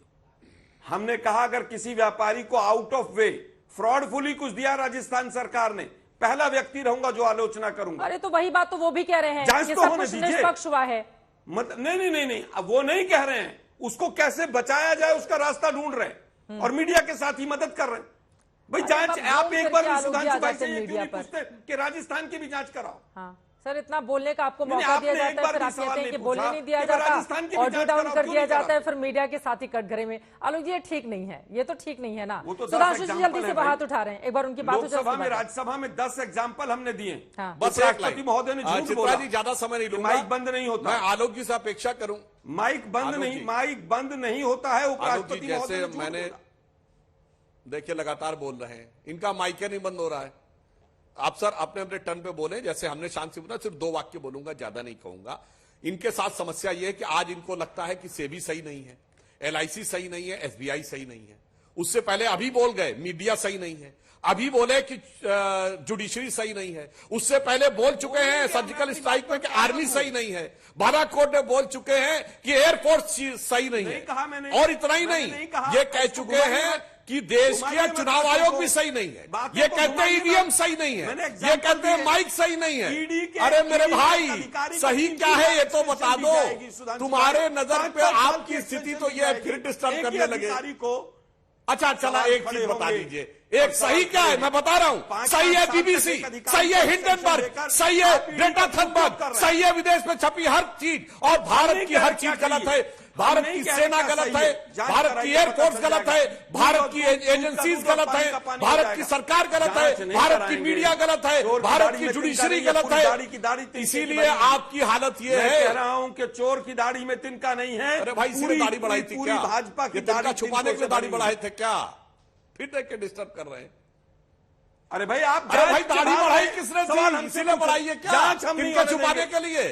हमने कहा अगर किसी व्यापारी को आउट ऑफ वे फ्रॉडफुली कुछ दिया राजस्थान सरकार ने, पहला व्यक्ति रहूंगा जो आलोचना करूंगा।
अरे तो वही बात तो वो भी कह रहे हैं
जांच
कि
तो
सब
होने
कुछ
दीजिए।
निष्पक्ष हुआ है।
मतलब नहीं, अब वो नहीं कह रहे हैं, उसको कैसे बचाया जाए उसका रास्ता ढूंढ रहे हैं और मीडिया के साथ ही मदद कर रहे हैं। भाई
अरे
जांच,
बाप,
आप
बोल
एक
करके
बार
आलोक जी
सुधांशु
आ
भाई
जाते
से
हैं
ये क्यों
मीडिया
नहीं
पर।
पूछते कि राजस्थान की भी जांच कराओ।
हाँ सर, इतना बोलने का आपको
नहीं,
मौका दिया
आपने एक
जाता है,
बार
फिर
भी
आप कहते
सवाल
हैं कि
नहीं
बोलने
पूछा
नहीं दिया
कि भाई
जाता,
राजस्थान की भी
ऑडियो
जांच
डाउन
कराओ,
कर
क्यों
दिया
नहीं
जाता है,
कराओ?
फिर मीडिया के साथ ही कटघरे में। आलोक जी ये ठीक नहीं है, ये तो ठीक नहीं है ना।
वो तो 10
सुधांशु जी
एग्जाम्पल
जल्दी से
है
हाथ
भाई।
उठा रहे हैं, एक बार उनकी बात
लोकसभा में, राज्यसभा में 10 एग्जाम्पल हमने दिए।
हाँ।
बस एक
राष्ट्रपति
लाइन
महोदय ने झूठ
चित्रा
बोला
जी, ज्यादा समय नहीं लूंगा,
माइक बंद नहीं होता।
मैं आलोक जी से अपेक्षा करूं,
माइक बंद
आलोक
नहीं,
जी।
माइक बंद नहीं होता है।
आलोक जी
उपराष्ट्रपति महोदय
जैसे
ने झूठ
मैंने
बोला।
देखिए लगातार बोल रहे हैं, इनका माइक नहीं बंद हो रहा है। आप सर अपने अपने टर्न पे बोले, जैसे हमने शांति से बोला, सिर्फ 2 वाक्य बोलूंगा, ज्यादा नहीं कहूंगा। इनके साथ समस्या यह है कि आज इनको लगता है कि सेबी सही नहीं है, LIC सही नहीं है, SBI सही नहीं है। उससे पहले अभी बोल गए मीडिया सही नहीं है, अभी बोले कि जुडिशरी सही नहीं है, उससे पहले बोल चुके हैं सर्जिकल स्ट्राइक में कि आर्मी सही नहीं है, बालाकोट में बोल चुके हैं कि एयरफोर्स सही नहीं
नहीं कहा
है,
मैंने।
और इतना ही
मैंने
नहीं,
नहीं कहा।
ये कह
इसको
चुके
घुमाइए
हैं
मत।
कि देश
घुमाइए
का
मत
चुनाव
बातों
आयोग
को।
भी सही नहीं है,
बातों
ये
को
कहते हैं
घुमाइए
ईवीएम
मत।
सही नहीं है,
मैंने
ये
एग्जाम्पल
कहते हैं
दिए।
माइक सही नहीं
ईडी
है।
के-
अरे मेरे
ईडी के
भाई
अधिकारी
सही
को
क्या है ये तो
इनकी
बता
दी
दो।
जाएगी, सुधांशु
तुम्हारे
भाई।
नजर पे
5-5 साल
आपकी
की
स्थिति
extension
तो
दी
ये
जाएगी।
फिर डिस्टर्ब
एक
करने
ही
लगे।
अधिकारी को
अच्छा चला,
सवाल
एक
खड़े
चीज बता
होंगे।
दीजिए, एक सही क्या है मैं बता रहा हूं,
5
सही है
साल
BBC,
तक एक अधिकारी
सही है
को
हिंडनबर्ग,
लेकर
सही है
आप ईडी
डेटा
का उपयोग कर
थनबर्ग,
रहे हैं।
सही है विदेश में छपी हर चीज, और भारत की हर चीज गलत है। भारत की सेना गलत है, भारत की एयरफोर्स गलत है, भारत की एजेंसीज गलत है, भारत की सरकार गलत है, भारत की मीडिया गलत है, भारत की जुडिशरी गलत है। इसीलिए आपकी हालत ये
मैं कह
है।
रहा हूं कि चोर की दाढ़ी में तिनका नहीं है।
अरे भाई इसीलिए दाढ़ी बढ़ाई थी
पूरी
क्या?
भाजपा की
ये तिनका
दाढ़ी
छुपाने के लिए दाढ़ी बढ़ाए थे क्या? फिर देख के डिस्टर्ब कर रहे हैं।
अरे भाई आप
अरे भाई
जांच
दाढ़ी
के
बढ़ाई
बाद
किसने
सवाल
दी?
हमसे
इसीलिए
पूछो।
बढ़ाई है क्या?
जांच हम नहीं
तिनका
होने
छुपाने
देंगे।
के लिए।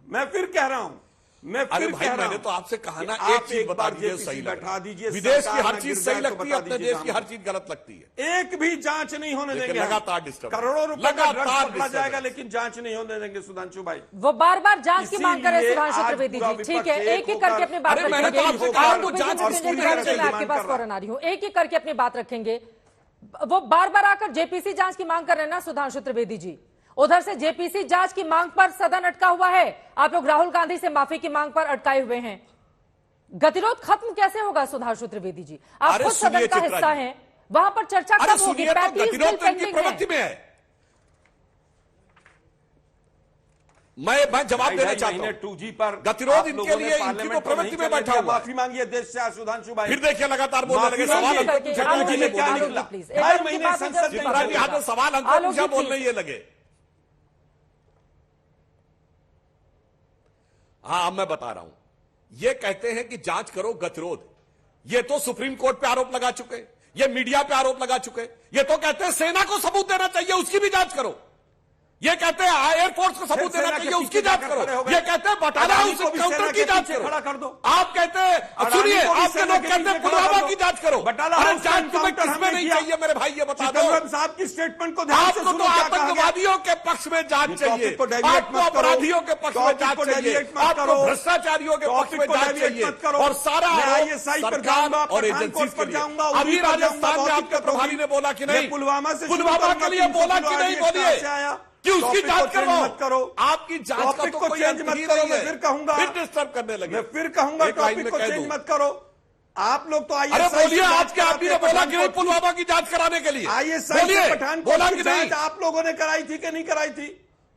मैं फिर कह रहा हूं, मैं
अरे
फिर
भाई
कह रहा
मैंने
हूं
तो आपसे कहा ना,
कि
एक
आप
चीज बता
बार
दीजिए
JPC
सही
बैठा दीजिए।
विदेश की
सरकार
हर
ना
चीज
गिर
सही
जाए तो
लगती है,
बता
अपने
दीजिए
देश की हर चीज गलत लगती है।
एक भी जांच नहीं होने
लेकिन
देंगे हम।
लगातार डिस्टर्ब
करोड़ों रुपए का
लगातार
ड्रग्स पकड़ा
डिस्टर्ब
जाएगा
है।
लेकिन जांच नहीं होने देंगे सुधांशु भाई।
वो बार बार जांच की मांग कर रहे हैं
इसीलिए
सुधांशु
आज
त्रिवेदी
पूरा
जी। ठीक है,
विपक्ष
एक एक करके अपनी बात
अरे मैंने तो
रखेंगे।
आपसे कहा
आलोक
तो
जी,
जांच
जितने
पूरी
देर
तरह से
मैं आपके
डिमांड
पास
कर रहा
फौरन आ रही हूँ, एक एक करके अपनी बात रखेंगे। वो बार बार आकर JPC जांच की मांग कर रहे हैं ना सुधांशु त्रिवेदी जी। उधर से JPC जांच की मांग पर सदन अटका हुआ है, आप लोग राहुल गांधी से माफी की मांग पर अटकाए हुए हैं। गतिरोध खत्म कैसे होगा सुधांशु त्रिवेदी जी? आप
अरे
खुद सदन
सुनिए
का
चित्रा
हिस्सा
जी।
हैं, वहां पर चर्चा
अरे
कब होगी?
सुनिए तो
35
गतिरोध
बिल
तो इनकी
पेंडिंग
प्रवृत्ति
है।
में है। मैं जवाब देना चाहता हूं।
2G पर
गतिरोध इनके लिए इनकी तो प्रवृत्ति में बैठा हुआ
माफी मांगी देश से सुधांशु भाई।
फिर देखिए लगातार बोलने लगे,
माफी
सवाल
मांगी
हमको
करके
पूछा
आलोक
जाए
जी,
ये
क्या
बोलने
आलोक
निकला?
जी, प्लीज।
हर
एक
महीने
बात
संसद
जल्दी
में
चित्रा जी, यहाँ पे सवाल हमको
आलोक
पूछा
जी,
बोलने
प्लीज।
ये लगे। हाँ अब मैं बता रहा हूं, ये कहते हैं कि जांच करो गतिरोध, ये तो सुप्रीम कोर्ट पे आरोप लगा चुके, ये मीडिया पे आरोप लगा चुके, ये तो कहते हैं सेना को सबूत देना चाहिए, उसकी भी जांच करो। ये कहते हैं एयरफोर्स को सबूत देना चाहिए, उसकी जांच करो। ये कहते हैं बटाला हाउस एनकाउंटर की जांच करो।
खड़ा कर दो।
आप कहते हैं, सुनिए, आपके लोग कहते हैं पुलवामा की जांच करो। अरे जांच तुम्हें किसमें नहीं चाहिए मेरे भाई, ये बता दो।
साहब की स्टेटमेंट को ध्यान से
आपको तो आतंकवादियों के पक्ष में जांच चाहिए, आपको अपराधियों के पक्ष में जांच चाहिए, आपको भ्रष्टाचारियों के पक्ष में जांच चाहिए, और सारा सरकार और एजेंसी के लिए। अभी राजस्थान में आपके प्रभारी ने बोला कि नहीं,
पुलवामा
के लिए बोला कि नहीं, बोलिए कि उसकी जांच करो। आपकी जांच का तो कोई अंत नहीं है।
फिर कहूंगा,
फिर डिस्टर्ब करने लगे,
मैं फिर कहूंगा टॉपिक को चेंज मत करो। आप लोग तो
अरे बोलिए, आज के आदमी ने बोला कि नहीं पुलवामा की जांच कराने के लिए,
बोलिए
बोला कि नहीं,
आप लोगों ने कराई थी कि नहीं कराई थी?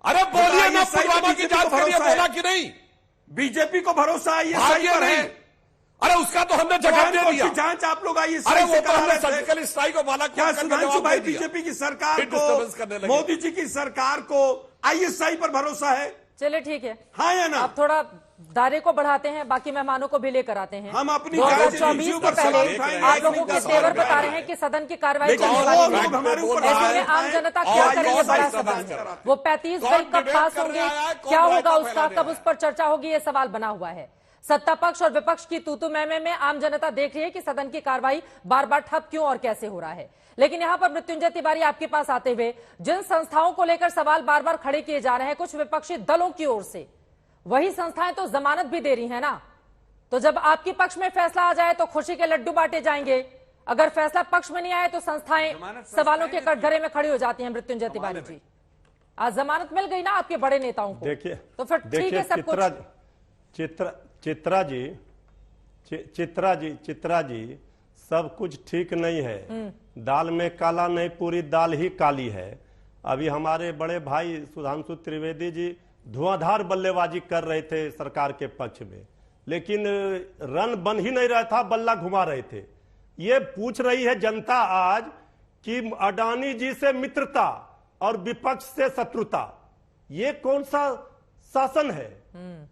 अरे बोलिए ना, पुलवामा की जांच के लिए बोला कि नहीं?
बीजेपी को भरोसा ISI पर है।
अरे उसका तो हमने जवाब दे दिया।
जांच आप लोग ISI
से करा रहे थे। सर्जिकल स्ट्राइक वाला
क्या सुधांशु भाई बीजेपी की सरकार को, मोदी जी की सरकार को ISI पर भरोसा है?
चलिए ठीक है,
हाँ या ना?
आप थोड़ा दायरे को बढ़ाते हैं, बाकी मेहमानों को भी लेकर आते हैं।
हम अपनी
2024 के पहले आप लोगों के तेवर बता रहे हैं कि सदन की कार्रवाई चलने वाली है। ऐसे में आम जनता क्या करेगी? बड़ा सदन है, वो 35 बिल कब पास होंगे, क्या होगा उसका, कब उस पर चर्चा होगी, ये सवाल बना हुआ है। सत्ता पक्ष और विपक्ष की तूतू मैमे में आम जनता देख रही है कि सदन की कार्रवाई बार बार ठप क्यों और कैसे हो रहा है। लेकिन यहां पर मृत्युंजय तिवारी आपके पास आते हुए जिन संस्थाओं को लेकर सवाल बार बार खड़े किए जा रहे हैं कुछ विपक्षी दलों की ओर से, वही संस्थाएं तो जमानत भी दे रही है ना। तो जब आपके पक्ष में फैसला आ जाए तो खुशी के लड्डू बांटे जाएंगे, अगर फैसला पक्ष में नहीं आए तो संस्थाएं सवालों के कटघरे में खड़ी हो जाती हैं। मृत्युंजय तिवारी जी, आज जमानत मिल गई ना आपके बड़े नेताओं को,
देखिए
तो फिर ठीक है सब कुछ।
चित्रा जी सब कुछ ठीक नहीं है। दाल में काला नहीं, पूरी दाल ही काली है। अभी हमारे बड़े भाई सुधांशु त्रिवेदी जी धुआंधार बल्लेबाजी कर रहे थे सरकार के पक्ष में, लेकिन रन बन ही नहीं रहा था, बल्ला घुमा रहे थे। ये पूछ रही है जनता आज कि अडानी जी से मित्रता और विपक्ष से शत्रुता, ये कौन सा शासन है?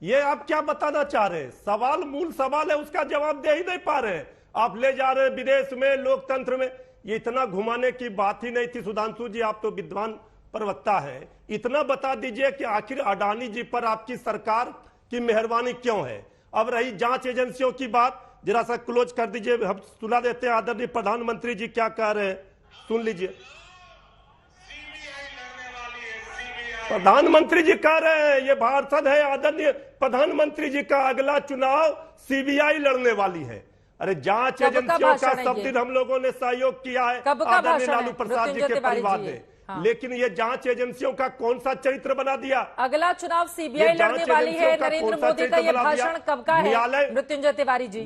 ये आप क्या बताना चाह रहे हैं? सवाल मूल सवाल है, उसका जवाब दे ही नहीं पा रहे। आप ले जा रहे विदेश में, लोकतंत्र में, ये इतना घुमाने की बात ही नहीं थी। सुधांशु जी, आप तो विद्वान प्रवक्ता है, इतना बता दीजिए कि आखिर अडानी जी पर आपकी सरकार की मेहरबानी क्यों है? अब रही जांच एजेंसियों की बात, जरा सा क्लोज कर दीजिए, हम सुना देते हैं आदरणीय प्रधानमंत्री जी क्या कह रहे हैं, सुन लीजिए। प्रधानमंत्री जी कह रहे हैं, ये भाषण है आदरणीय प्रधानमंत्री जी का, अगला चुनाव CBI लड़ने वाली है। अरे जांच एजेंसियों का सब दिन हम लोगों ने सहयोग किया है आदरणीय लालू प्रसाद जी के परिवार ने, लेकिन ये जांच एजेंसियों का कौन सा चरित्र बना दिया?
अगला चुनाव CBI लड़ने वाली है, नरेंद्र मोदी का ये भाषण कब का है मृत्युंजय तिवारी जी?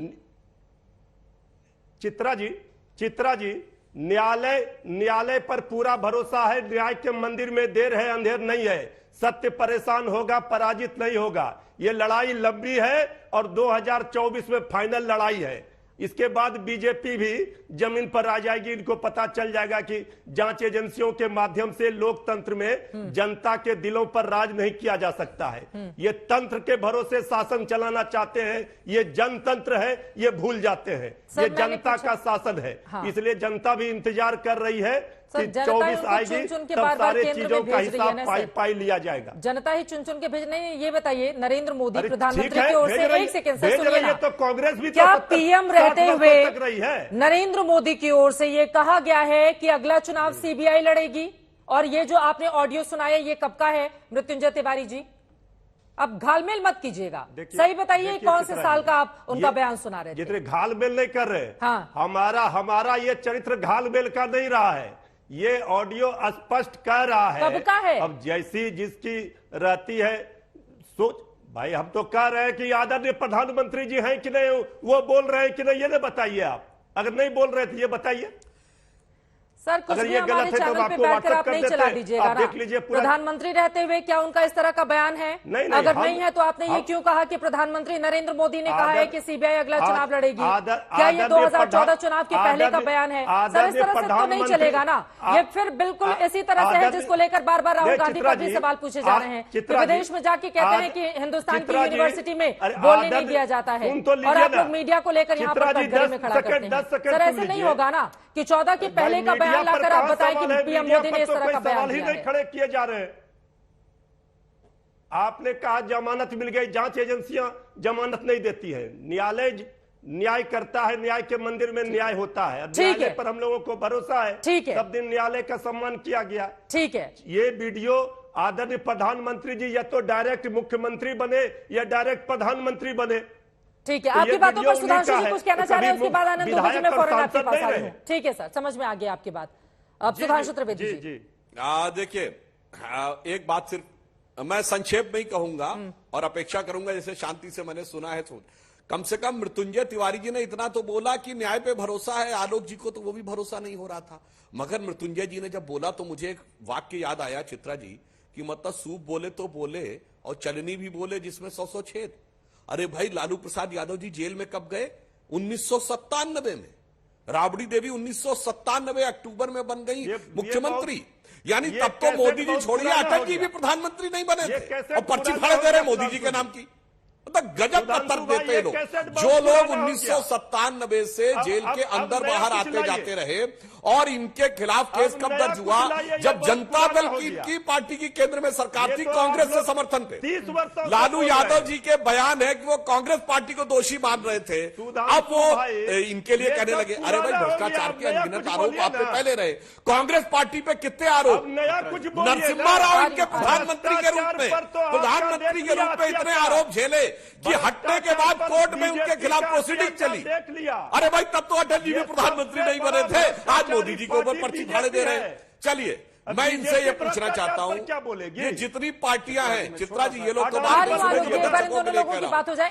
चित्रा जी, न्यायालय पर पूरा भरोसा है। न्याय के मंदिर में देर है अंधेर नहीं है। सत्य परेशान होगा, पराजित नहीं होगा। ये लड़ाई लंबी है और 2024 में फाइनल लड़ाई है। इसके बाद बीजेपी भी जमीन पर आ जाएगी। इनको पता चल जाएगा कि जांच एजेंसियों के माध्यम से लोकतंत्र में जनता के दिलों पर राज नहीं किया जा सकता है। ये तंत्र के भरोसे शासन चलाना चाहते हैं, ये जनतंत्र है, ये भूल जाते हैं। ये जनता का शासन है। इसलिए जनता भी इंतजार कर रही है कि 24 आएगी, तब सारे चीजों का हिसाब पाई लिया जाएगा।
जनता ही चुन चुन के भेज नहीं। ये बताइए, नरेंद्र मोदी प्रधानमंत्री की ओर से, एक सेकंड से सुनिए ना,
तो कांग्रेस भी
क्या पीएम रहते हुए नरेंद्र मोदी की ओर से ये कहा गया है कि अगला चुनाव CBI लड़ेगी? और ये जो आपने ऑडियो सुनाया ये कब का है मृत्युंजय तिवारी जी? अब घालमेल मत कीजिएगा, सही बताइए कौन से साल का आप उनका बयान सुना रहे थे?
जितने घालमेल नहीं कर रहे।
हाँ,
हमारा ये चरित्र घालमेल का नहीं रहा है। ये ऑडियो स्पष्ट कह रहा है।
कब का है?
अब जैसी जिसकी रहती है सोच। भाई हम तो कह रहे हैं कि आदरणीय प्रधानमंत्री जी हैं कि नहीं, वो बोल रहे हैं कि नहीं, ये नहीं बताइए आप। अगर नहीं बोल रहे थे ये बताइए।
सर कुछ भी हमारे चैनल पे बैठकर आप नहीं चला दीजिएगा ना। प्रधानमंत्री रहते हुए क्या उनका इस तरह का बयान है? अगर नहीं है तो आपने ये क्यों कहा कि प्रधानमंत्री नरेंद्र मोदी ने कहा है कि CBI अगला चुनाव लड़ेगी? क्या ये 2014 चुनाव के पहले का बयान है? सर इस तरह से तो नहीं चलेगा ना। ये फिर बिल्कुल इसी तरह से है जिसको लेकर बार बार राहुल गांधी पर भी सवाल पूछे जा रहे हैं कि विदेश में जाके कहते हैं कि हिंदुस्तान की यूनिवर्सिटी में बोलने नहीं दिया जाता है, और आप लोग मीडिया को लेकर यहाँ पर कटघरे में खड़ा करते हैं। सर ऐसे नहीं होगा ना कि 14 के पहले का बयान लाकर आप बताएं कि पीएम मोदी ने इस तरह का बयान दिया है।
खड़े किए जा रहे हैं। आपने कहा जमानत मिल गई, जांच एजेंसियां जमानत नहीं देती है, न्यायालय न्याय करता है, न्याय के मंदिर में न्याय होता है, न्यायालय पर हम लोगों को भरोसा है।
ठीक है,
सब दिन न्यायालय का सम्मान किया गया।
ठीक है,
ये वीडियो आदरणीय प्रधानमंत्री जी या तो डायरेक्ट मुख्यमंत्री बने या डायरेक्ट प्रधानमंत्री बने।
ठीक है, आपकी बातों पर सुधांशु जी कुछ कहना चाह रहे हैं, उसके बाद आनंद दुबे जी मैं फौरन आपके पास आ रही हूं। ठीक है सर, समझ में आ गया आपकी बात। अब सुधांशु त्रिवेदी जी।
देखिए, एक बात सिर्फ मैं संक्षेप में ही कहूंगा और अपेक्षा करूंगा, जैसे शांति से मैंने सुना है, तो कम से कम मृत्युंजय तिवारी जी ने इतना तो बोला कि न्याय पे भरोसा है, आलोक जी को तो वो भी भरोसा नहीं हो रहा था। मगर मृत्युंजय जी ने जब बोला तो मुझे एक वाक्य याद आया चित्रा जी, कि मतलब सूप बोले तो बोले और चलनी भी बोले जिसमें 100 छेद। अरे भाई, लालू प्रसाद यादव जी जेल में कब गए? 1997 में। राबड़ी देवी 1997 अक्टूबर में बन गई मुख्यमंत्री। यानी तब तो मोदी जी छोड़िए, अटल जी भी प्रधानमंत्री नहीं बने थे और पर्ची फाड़े दे रहे मोदी जी के नाम की। मतलब गजब का तर्क देते हैं लोग। जो लोग 1997 से जेल के अंदर बाहर आते जाते रहे और इनके खिलाफ केस कब दर्ज हुआ? जब जनता दल की पार्टी की केंद्र में सरकार थी, कांग्रेस से समर्थन पे। लालू यादव जी के बयान है कि वो कांग्रेस पार्टी को दोषी मान रहे थे। अब वो इनके लिए कहने लगे, अरे भाई, भ्रष्टाचार के अनगिनत आरोप आपने पहले रहे। कांग्रेस पार्टी पे कितने आरोप? नरसिम्हा राव इनके प्रधानमंत्री के रूप में इतने आरोप झेले कि हटने के बाद कोर्ट में उनके खिलाफ प्रोसीडिंग चली। अरे भाई, तब तो अटल जी भी प्रधानमंत्री नहीं बने थे, आज मोदी जी के ऊपर पर्ची फाड़े दे रहे हैं। चलिए, मैं इनसे ये पूछना चाहता हूँ, ये जितनी पार्टियां हैं, चित्रा जी, ये लोग तो बात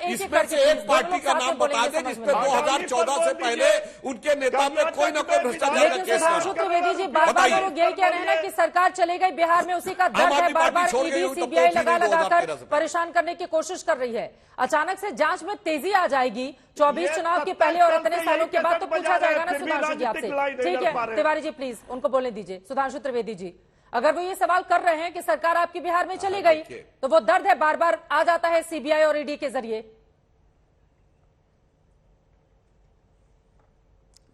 इसमें से एक पार्टी का नाम बता दें जिसपे 2014 से पहले उनके नेता पे कोई न कोई भ्रष्टाचार का केस
सुधांशु त्रिवेदी जी बार-बार लोग यही कह रहे हैं ना कि सरकार चले गई, बिहार में उसी का दर्द है, बार-बार ईडी सीबीआई लगाकर परेशान करने की कोशिश कर रही है। अचानक से जांच में तेजी आ जाएगी 24 चुनाव के पहले और इतने सालों के बाद, तो पूछा जाएगा ना सुधांशु जी आपसे। ठीक है तिवारी जी, प्लीज उनको बोलने दीजिए। सुधांशु त्रिवेदी जी, अगर वो ये सवाल कर रहे हैं कि सरकार आपकी बिहार में चली गई, तो वो दर्द है बार बार आ जाता है सीबीआई और ईडी के जरिए।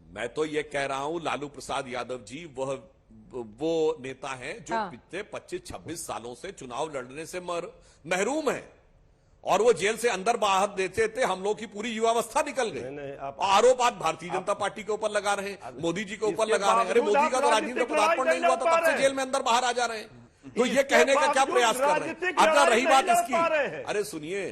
मैं तो ये कह रहा हूं, लालू प्रसाद यादव जी वो नेता हैं जो पिछले 25-26 सालों से चुनाव लड़ने से महरूम है और वो जेल से अंदर बाहर देते थे। हम लोग की पूरी युवावस्था निकल गई। आरोप आज भारतीय जनता पार्टी के ऊपर लगा रहे हैं, मोदी जी के ऊपर लगा रहे हैं। अरे मोदी का तो राजनीतिक पदार्पण नहीं हुआ, तो तब से जेल में अंदर बाहर आ जा रहे हैं। तो ये कहने का क्या प्रयास कर रहे हैं? अब रही बात इसकी, अरे सुनिए,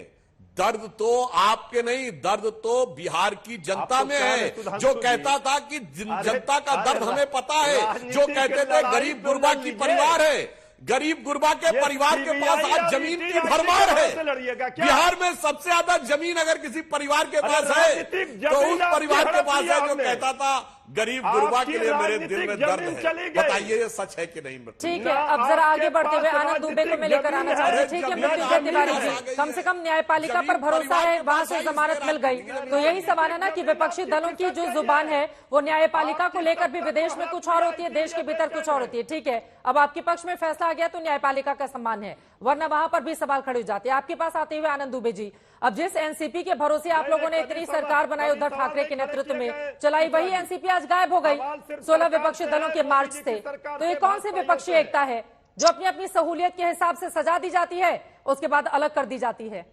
दर्द तो आपके नहीं, दर्द तो बिहार की जनता में है, जो कहता था कि जनता का दर्द हमें पता है, जो कहते थे गरीब गुरबा की परिवार है, गरीब गुरबा के परिवार के पास आज जमीन की भरमार है। बिहार में सबसे ज्यादा जमीन अगर किसी परिवार के पास है तो उस परिवार के पास है जो कहता था गरीब गुरबा के लिए मेरे दिल में दर्द है। बताइए ये सच है कि नहीं?
ठीक है, अब जरा आगे बढ़ते हुए आनंद दुबे को मैं लेकर आना चाहती हूँ। ठीक है मृत्युंजय तिवारी जी, कम से कम न्यायपालिका पर भरोसा है, वहां से जमानत मिल गई, तो यही सवाल है ना कि विपक्षी दलों की जो जुबान है वो न्यायपालिका को लेकर भी विदेश में कुछ और होती है, देश के भीतर कुछ और होती है। ठीक है, अब आपके पक्ष में फैसला आ गया तो न्यायपालिका का सम्मान है, वरना वहां पर भी सवाल खड़े हो जाते हैं। आपके पास आते हुए आनंद दुबे जी, अब जिस एनसीपी के भरोसे आप लोगों ने इतनी सरकार बनाई उद्धव ठाकरे के नेतृत्व में चलाई, वही एनसीपी आज गायब हो गई 16 विपक्षी दलों के मार्च से। तो ये कौन सी विपक्षी एकता है जो अपनी अपनी सहूलियत के हिसाब से सजा दी जाती है, उसके बाद अलग कर दी जाती है?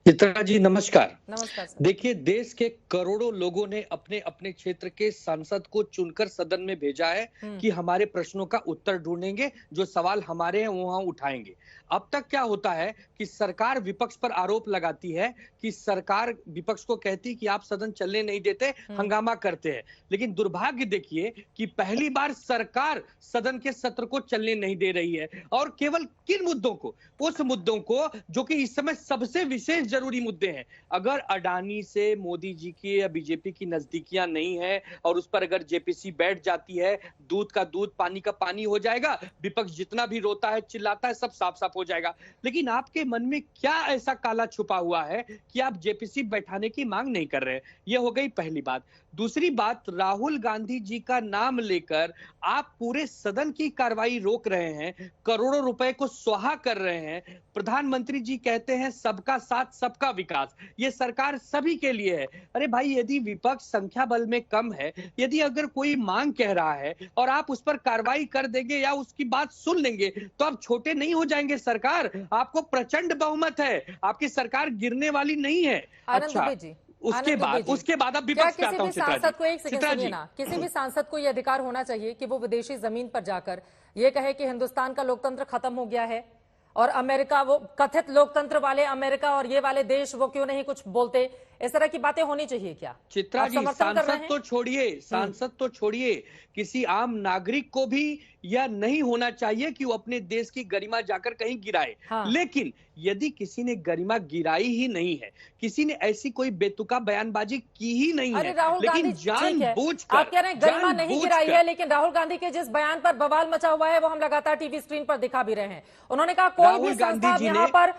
चित्रा जी नमस्कार।
नमस्कार सर।
देखिए, देश के करोड़ों लोगों ने अपने अपने क्षेत्र के सांसद को चुनकर सदन में भेजा है कि हमारे प्रश्नों का उत्तर ढूंढेंगे, जो सवाल हमारे हैं वहां उठाएंगे। अब तक क्या होता है कि सरकार विपक्ष पर आरोप लगाती है कि सरकार विपक्ष को कहती है कि आप सदन चलने नहीं देते, हंगामा करते हैं। लेकिन दुर्भाग्य देखिए कि पहली बार सरकार सदन के सत्र को चलने नहीं दे रही है, और केवल किन मुद्दों को? उस मुद्दों को जो कि इस समय सबसे विशेष जरूरी मुद्दे हैं। अगर अडानी से मोदी जी की या बीजेपी की नजदीकियां नहीं है और उस पर अगर जेपीसी बैठ जाती है, दूध का दूध पानी का पानी हो जाएगा, विपक्ष जितना भी रोता है चिल्लाता है सब साफ साफ हो जाएगा। लेकिन आपके मन में क्या ऐसा काला छुपा हुआ है कि आप जेपीसी बैठाने की मांग नहीं कर रहे? ये हो गई पहली बात। दूसरी बात, राहुल गांधी जी का नाम लेकर आप पूरे सदन की कार्रवाई रोक रहे हैं, करोड़ों रुपए को स्वाहा कर रहे हैं। प्रधानमंत्री जी कहते हैं सबका साथ सबका विकास, ये सरकार सभी के लिए है। अरे भाई, यदि विपक्ष संख्या बल में कम है, यदि अगर कोई मांग कह रहा है और आप उस पर कार्रवाई कर देंगे या उसकी बात सुन लेंगे तो आप छोटे नहीं हो जाएंगे। सरकार, आपको प्रचंड बहुमत है, आपकी सरकार गिरने वाली नहीं है। अच्छा, उसके बाद अब विपक्ष पे आता हूं।
सांसद को एक सेकंड सुनिए ना, किसी भी सांसद को यह अधिकार होना चाहिए कि वो विदेशी जमीन पर जाकर ये कहे कि हिंदुस्तान का लोकतंत्र खत्म हो गया है और अमेरिका, वो कथित लोकतंत्र वाले अमेरिका और ये वाले देश वो क्यों नहीं कुछ बोलते, इस तरह की बातें होनी चाहिए क्या?
चित्रा जी, सांसद तो छोड़िए, किसी आम नागरिक को भी यह नहीं होना चाहिए कि वो अपने देश की गरिमा जाकर कहीं गिराए। हाँ। लेकिन यदि किसी ने गरिमा गिराई ही नहीं है, किसी ने ऐसी कोई बेतुका बयानबाजी की ही नहीं है, लेकिन जानबूझकर,
आप कह रहे हैं गरिमा नहीं गिराई है, लेकिन राहुल गांधी के जिस बयान पर बवाल मचा हुआ है वो हम लगातार टीवी स्क्रीन पर दिखा भी रहे हैं। उन्होंने कहा कोई भी संस्था यहाँ पर,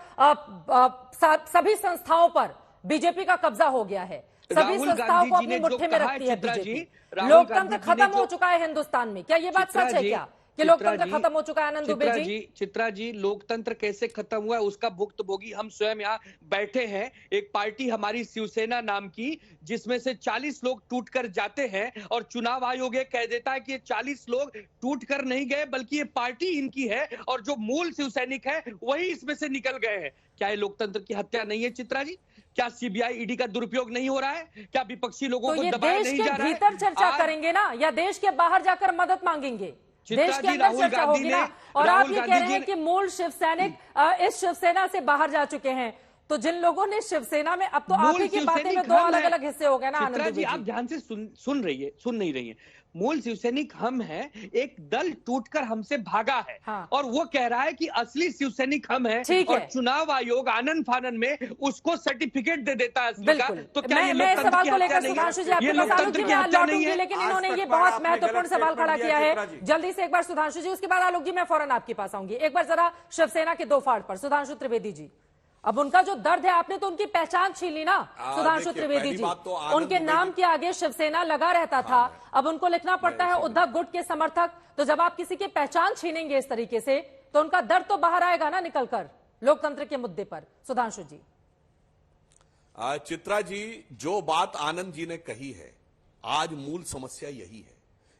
सभी संस्थाओं पर बीजेपी का कब्जा हो गया है, सभी संस्थाओं को अपनी मुट्ठी में रखती है बीजेपी, लोकतंत्र खत्म हो चुका है हिंदुस्तान में। क्या ये बात सच है क्या कि लोकतंत्र खत्म हो चुका है? आनंद दुबे जी,
चित्रा जी, लोकतंत्र कैसे खत्म हुआ है उसका भुक्तभोगी हम स्वयं यहाँ बैठे हैं। एक पार्टी हमारी शिवसेना नाम की, जिसमें से 40 लोग टूट कर जाते हैं और चुनाव आयोग कह देता है कि ये 40 लोग टूट कर नहीं गए बल्कि ये पार्टी इनकी है और जो मूल शिवसैनिक है वही इसमें से निकल गए हैं। क्या ये लोकतंत्र की हत्या नहीं है चित्रा जी? क्या सीबीआई ईडी का दुरुपयोग नहीं हो रहा है? क्या विपक्षी लोगों को दबाया नहीं जा रहा है?
भीतर चर्चा करेंगे ना या देश के बाहर जाकर मदद मांगेंगे? देश के अंदर चर्चा होगी ना। और आप ये कह रहे हैं कि मूल शिवसैनिक इस शिवसेना से बाहर जा चुके हैं, तो जिन लोगों ने शिवसेना में, अब तो आप ही की बातें में दो अलग अलग हिस्से हो गए ना आनंद जी।
आप ध्यान से सुन नहीं रही है। मूल शिवसैनिक हम हैं, एक दल टूटकर हमसे भागा है। हाँ। और वो कह रहा है कि असली शिवसैनिक हम हैं और चुनाव आयोग आनंद फानन में उसको सर्टिफिकेट दे देता है असली का। तो क्या
मैं सवाल को लेकर सुधांशु जी आपके पास आलोक जी मैं लौटूंगी, लेकिन इन्होंने ये बहुत महत्वपूर्ण सवाल खड़ा किया है। जल्दी से एक बार सुधांशु जी, उसके बाद आलोक जी मैं फौरन आपके पास आऊंगी। एक बार जरा शिवसेना के दो फाड़ पर सुधांशु त्रिवेदी जी, अब उनका जो दर्द है, आपने तो उनकी पहचान छीन ली ना सुधांशु त्रिवेदी जी। उनके नाम के आगे शिवसेना लगा रहता था, अब उनको लिखना पड़ता है उद्धव गुट के समर्थक। तो जब आप किसी की पहचान छीनेंगे इस तरीके से तो उनका दर्द तो बाहर आएगा ना निकलकर लोकतंत्र के मुद्दे पर। सुधांशु जी।
चित्रा जी, जो बात आनंद जी ने कही है, आज मूल समस्या यही है।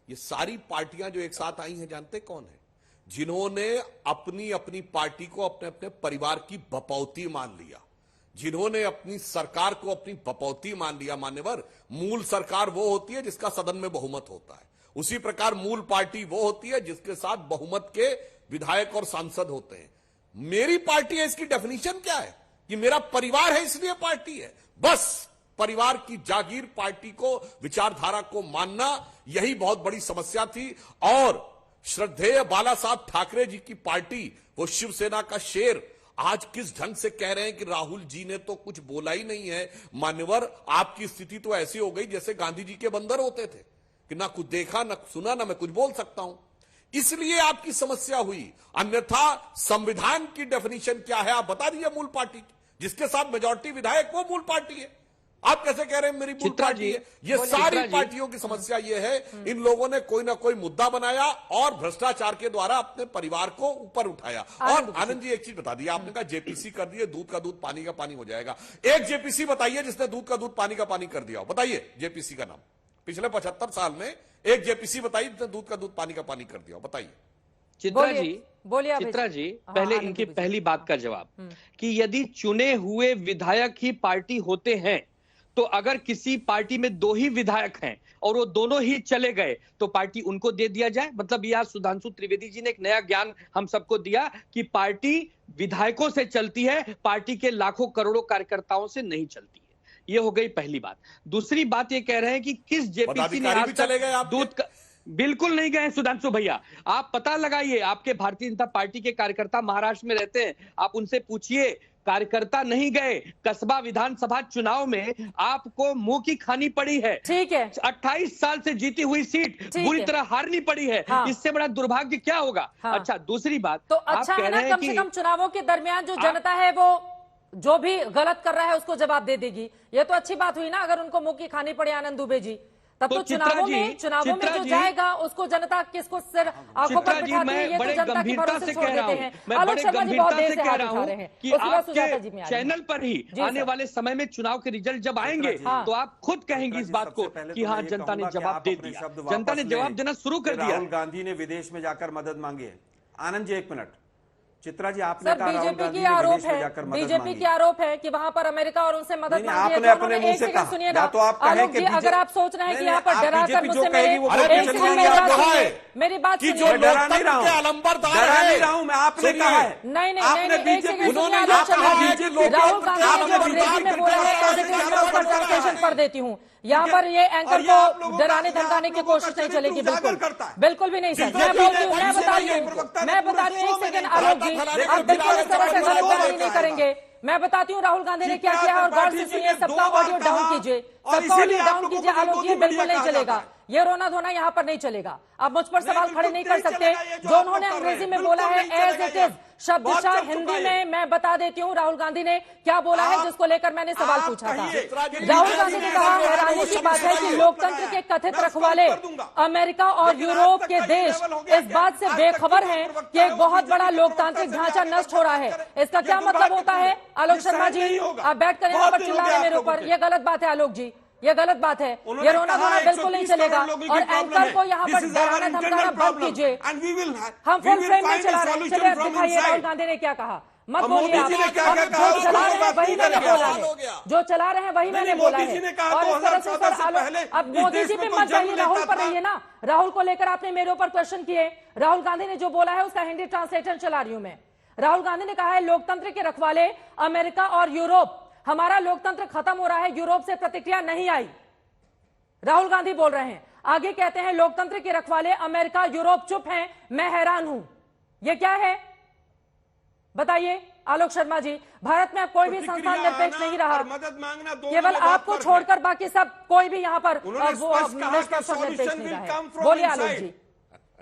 ये सारी पार्टियां जो एक साथ आई हैं, जानते कौन है? जिन्होंने अपनी अपनी पार्टी को अपने अपने परिवार की बपौती मान लिया, जिन्होंने अपनी सरकार को अपनी बपौती मान लिया। मान्यवर, मूल सरकार वो होती है जिसका सदन में बहुमत होता है, उसी प्रकार मूल पार्टी वो होती है जिसके साथ बहुमत के विधायक और सांसद होते हैं। मेरी पार्टी है, इसकी डेफिनेशन क्या है? कि मेरा परिवार है इसलिए पार्टी है। बस परिवार की जागीर पार्टी को, विचारधारा को मानना, यही बहुत बड़ी समस्या थी। और श्रद्धेय बाला साहब ठाकरे जी की पार्टी, वो शिवसेना का शेर, आज किस ढंग से कह रहे हैं कि राहुल जी ने तो कुछ बोला ही नहीं है। मान्यवर, आपकी स्थिति तो ऐसी हो गई जैसे गांधी जी के बंदर होते थे कि ना कुछ देखा ना सुना, ना मैं कुछ बोल सकता हूं। इसलिए आपकी समस्या हुई। अन्यथा संविधान की डेफिनेशन क्या है आप बता दीजिए। मूल पार्टी जिसके साथ मेजॉरिटी विधायक, वो मूल पार्टी है। आप कैसे कह रहे हैं मेरी मूल पार्टी है? ये सारी पार्टियों की समस्या ये है, इन लोगों ने कोई ना कोई मुद्दा बनाया और भ्रष्टाचार के द्वारा अपने परिवार को ऊपर उठाया। और आनंद जी, एक चीज बता दिया आपने, कहा जेपीसी कर दिए, दूध का दूध पानी का पानी हो जाएगा। एक जेपीसी बताइए जिसने दूध का दूध पानी का पानी कर दिया, बताइए जेपीसी का नाम। पिछले 75 साल में एक जेपीसी बताइए जिसने दूध का दूध पानी का पानी कर दिया, बताइए।
चित्रा जी, पहले इनकी पहली बात का जवाब कि यदि चुने हुए विधायक ही पार्टी होते हैं तो अगर किसी पार्टी में 2 ही विधायक हैं और वो दोनों ही चले गए तो पार्टी उनको दे दिया जाए। मतलब यह सुधांशु त्रिवेदी जी ने एक नया ज्ञान हम सबको दिया कि पार्टी विधायकों से चलती है, पार्टी के लाखों करोड़ों कार्यकर्ताओं से नहीं चलती है। ये हो गई पहली बात। दूसरी बात ये कह रहे हैं कि किस जेपीसी ने आज तक दूध का, बिल्कुल नहीं गए सुधांशु भैया। आप पता लगाइए, आपके भारतीय जनता पार्टी के कार्यकर्ता महाराष्ट्र में रहते हैं, आप उनसे पूछिए कार्यकर्ता नहीं गए। कस्बा विधानसभा चुनाव में आपको मुंह की खानी पड़ी है।
ठीक है,
28 साल से जीती हुई सीट बुरी तरह हारनी पड़ी है।
हाँ।
इससे बड़ा दुर्भाग्य क्या होगा?
हाँ।
अच्छा, दूसरी बात
तो
आप
अच्छा
कह
है ना,
रहे हैं
कम से
कि
कम चुनावों के दरमियान जो जनता है वो जो भी गलत कर रहा है उसको जवाब दे देगी। ये तो अच्छी बात हुई ना, अगर उनको मुंह की खानी पड़ी आनंद दुबे जी, तब तो चुनावों में जो जाएगा उसको जनता किसको सिर आंखों पर बिठाती है, ये तो जनता की भरोसे छोड़ देते हैं। आलोक शर्मा जी बहुत देर से हाथ उठा रहे हैं
कि आपके चैनल पर ही आने वाले समय में चुनाव के रिजल्ट जब आएंगे तो आप खुद कहेंगे इस बात को कि हाँ, जनता ने जवाब दे दिया, जनता ने जवाब देना शुरू कर दिया।
राहुल गांधी ने विदेश में जाकर मदद मांगी है। आनंद जी एक मिनट, चित्रा जी आपने
सर बीजेपी की आरोप है, बीजेपी की आरोप है कि वहां पर अमेरिका और उनसे मदद मांगी है।
आपने अपने मुंह से कहा,
सुनिए ना
तो आप कहें कि
अगर आप सोच रहे हैं कि यहाँ पर डरा कर मुझसे मेरी बात सुनिए,
डरा नहीं रहा हूँ मैं, आपने कहा है।
नहीं, राहुल गांधी ने बोला है, ट्रांसलेशन पढ़ देती हूँ। यहाँ पर ये एंकर को डराने धमकाने की कोशिश नहीं चलेगी, बिल्कुल भी नहीं सर। मैं बोलती हूँ, मैं बता रही हूँ, एक सेकंड आलोक जी, आप बिल्कुल इस तरह से गलत बयानी नहीं करेंगे। मैं बताती हूँ राहुल गांधी ने क्या किया और गौर से सुनिए। सबका ऑडियो डाउन कीजिए, सबका ऑडियो डाउन कीजिए। आलोक जी बिल्कुल नहीं चलेगा, ये रोना धोना यहाँ पर नहीं चलेगा। आप मुझ पर सवाल खड़े नहीं कर सकते। जो उन्होंने अंग्रेजी में बोला है एज इट इज, शब्दशः हिंदी में मैं बता देती हूँ राहुल गांधी ने क्या बोला है, जिसको लेकर मैंने सवाल पूछा था। राहुल गांधी ने कहा, हैरानी की बात है कि लोकतंत्र के कथित रखवाले अमेरिका और यूरोप के देश इस बात से बेखबर हैं कि एक बहुत बड़ा लोकतांत्रिक ढांचा नष्ट हो रहा है। इसका क्या मतलब होता है? आलोक शर्मा जी, आप बैठ कर यहाँ पर चिल्ला रहे हैं मेरे ऊपर, ये गलत बात है आलोक जी, ये गलत बात है। ये रोना धोना बिल्कुल नहीं चलेगा और एंकर को यहाँ पर डराना धमकाना बंद कीजिए। हम फुल फ्रेम में चला रहे हैं, चलिए अब दिखाइए राहुल गांधी ने क्या कहा। मत बोलिए आप, जो चला रहे हैं वही मैंने बोला है, जो चला रहे हैं वही मैंने बोला है। और इस तरह से सर अब मोदी जी पे मत जाइए, राहुल पर रहिए ना। राहुल को लेकर आपने मेरे ऊपर क्वेश्चन किए। राहुल गांधी ने जो बोला है उसका हिंदी ट्रांसलेशन चला रही हूं मैं। राहुल गांधी ने कहा है लोकतंत्र के रखवाले अमेरिका और यूरोप, हमारा लोकतंत्र खत्म हो रहा है, यूरोप से प्रतिक्रिया नहीं आई। राहुल गांधी बोल रहे हैं, आगे कहते हैं लोकतंत्र के रखवाले अमेरिका यूरोप चुप हैं, मैं हैरान हूं। ये क्या है बताइए आलोक शर्मा जी। भारत में अब कोई भी संस्थान निरपेक्ष नहीं रहा,
मदद मांगना
केवल आपको छोड़कर बाकी सब कोई भी यहाँ पर निरपेक्ष नहीं रहा है। बोलिए आलोक जी,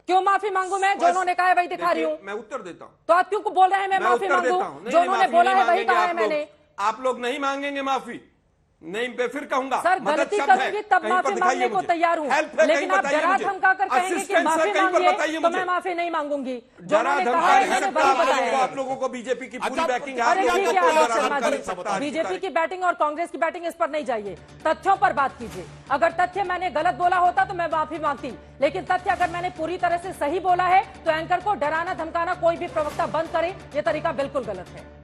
क्यों माफी मांगू मैं? जो उन्होंने कहा है वही दिखा रही हूँ।
मैं उत्तर देता हूँ,
तो आप क्यों बोल रहे हैं मैं माफी मांगू? जो उन्होंने बोला है वही कहा है मैंने।
आप लोग नहीं मांगेंगे माफी, नहीं मैं फिर कहूंगा
सर गलती करूंगी तब माफी मांगने को तैयार हूं, लेकिन आप डरा धमका कर कहेंगे कि माफी मांगिए तो मैं माफी नहीं मांगूंगी। जो उन्होंने कहा है मैंने वही बताया।
आप लोगों को बीजेपी की पूरी बैटिंग है।
अरे ठीक है आलोक शर्मा जी, बीजेपी की बैटिंग और कांग्रेस की बैटिंग इस पर नहीं जाइए, तथ्यों पर बात कीजिए। अगर तथ्य मैंने गलत बोला होता तो मैं माफी मांगती, लेकिन तथ्य अगर मैंने पूरी तरह से सही बोला है तो एंकर को डराना धमकाना कोई भी प्रवक्ता बंद करे, ये तरीका बिल्कुल गलत है।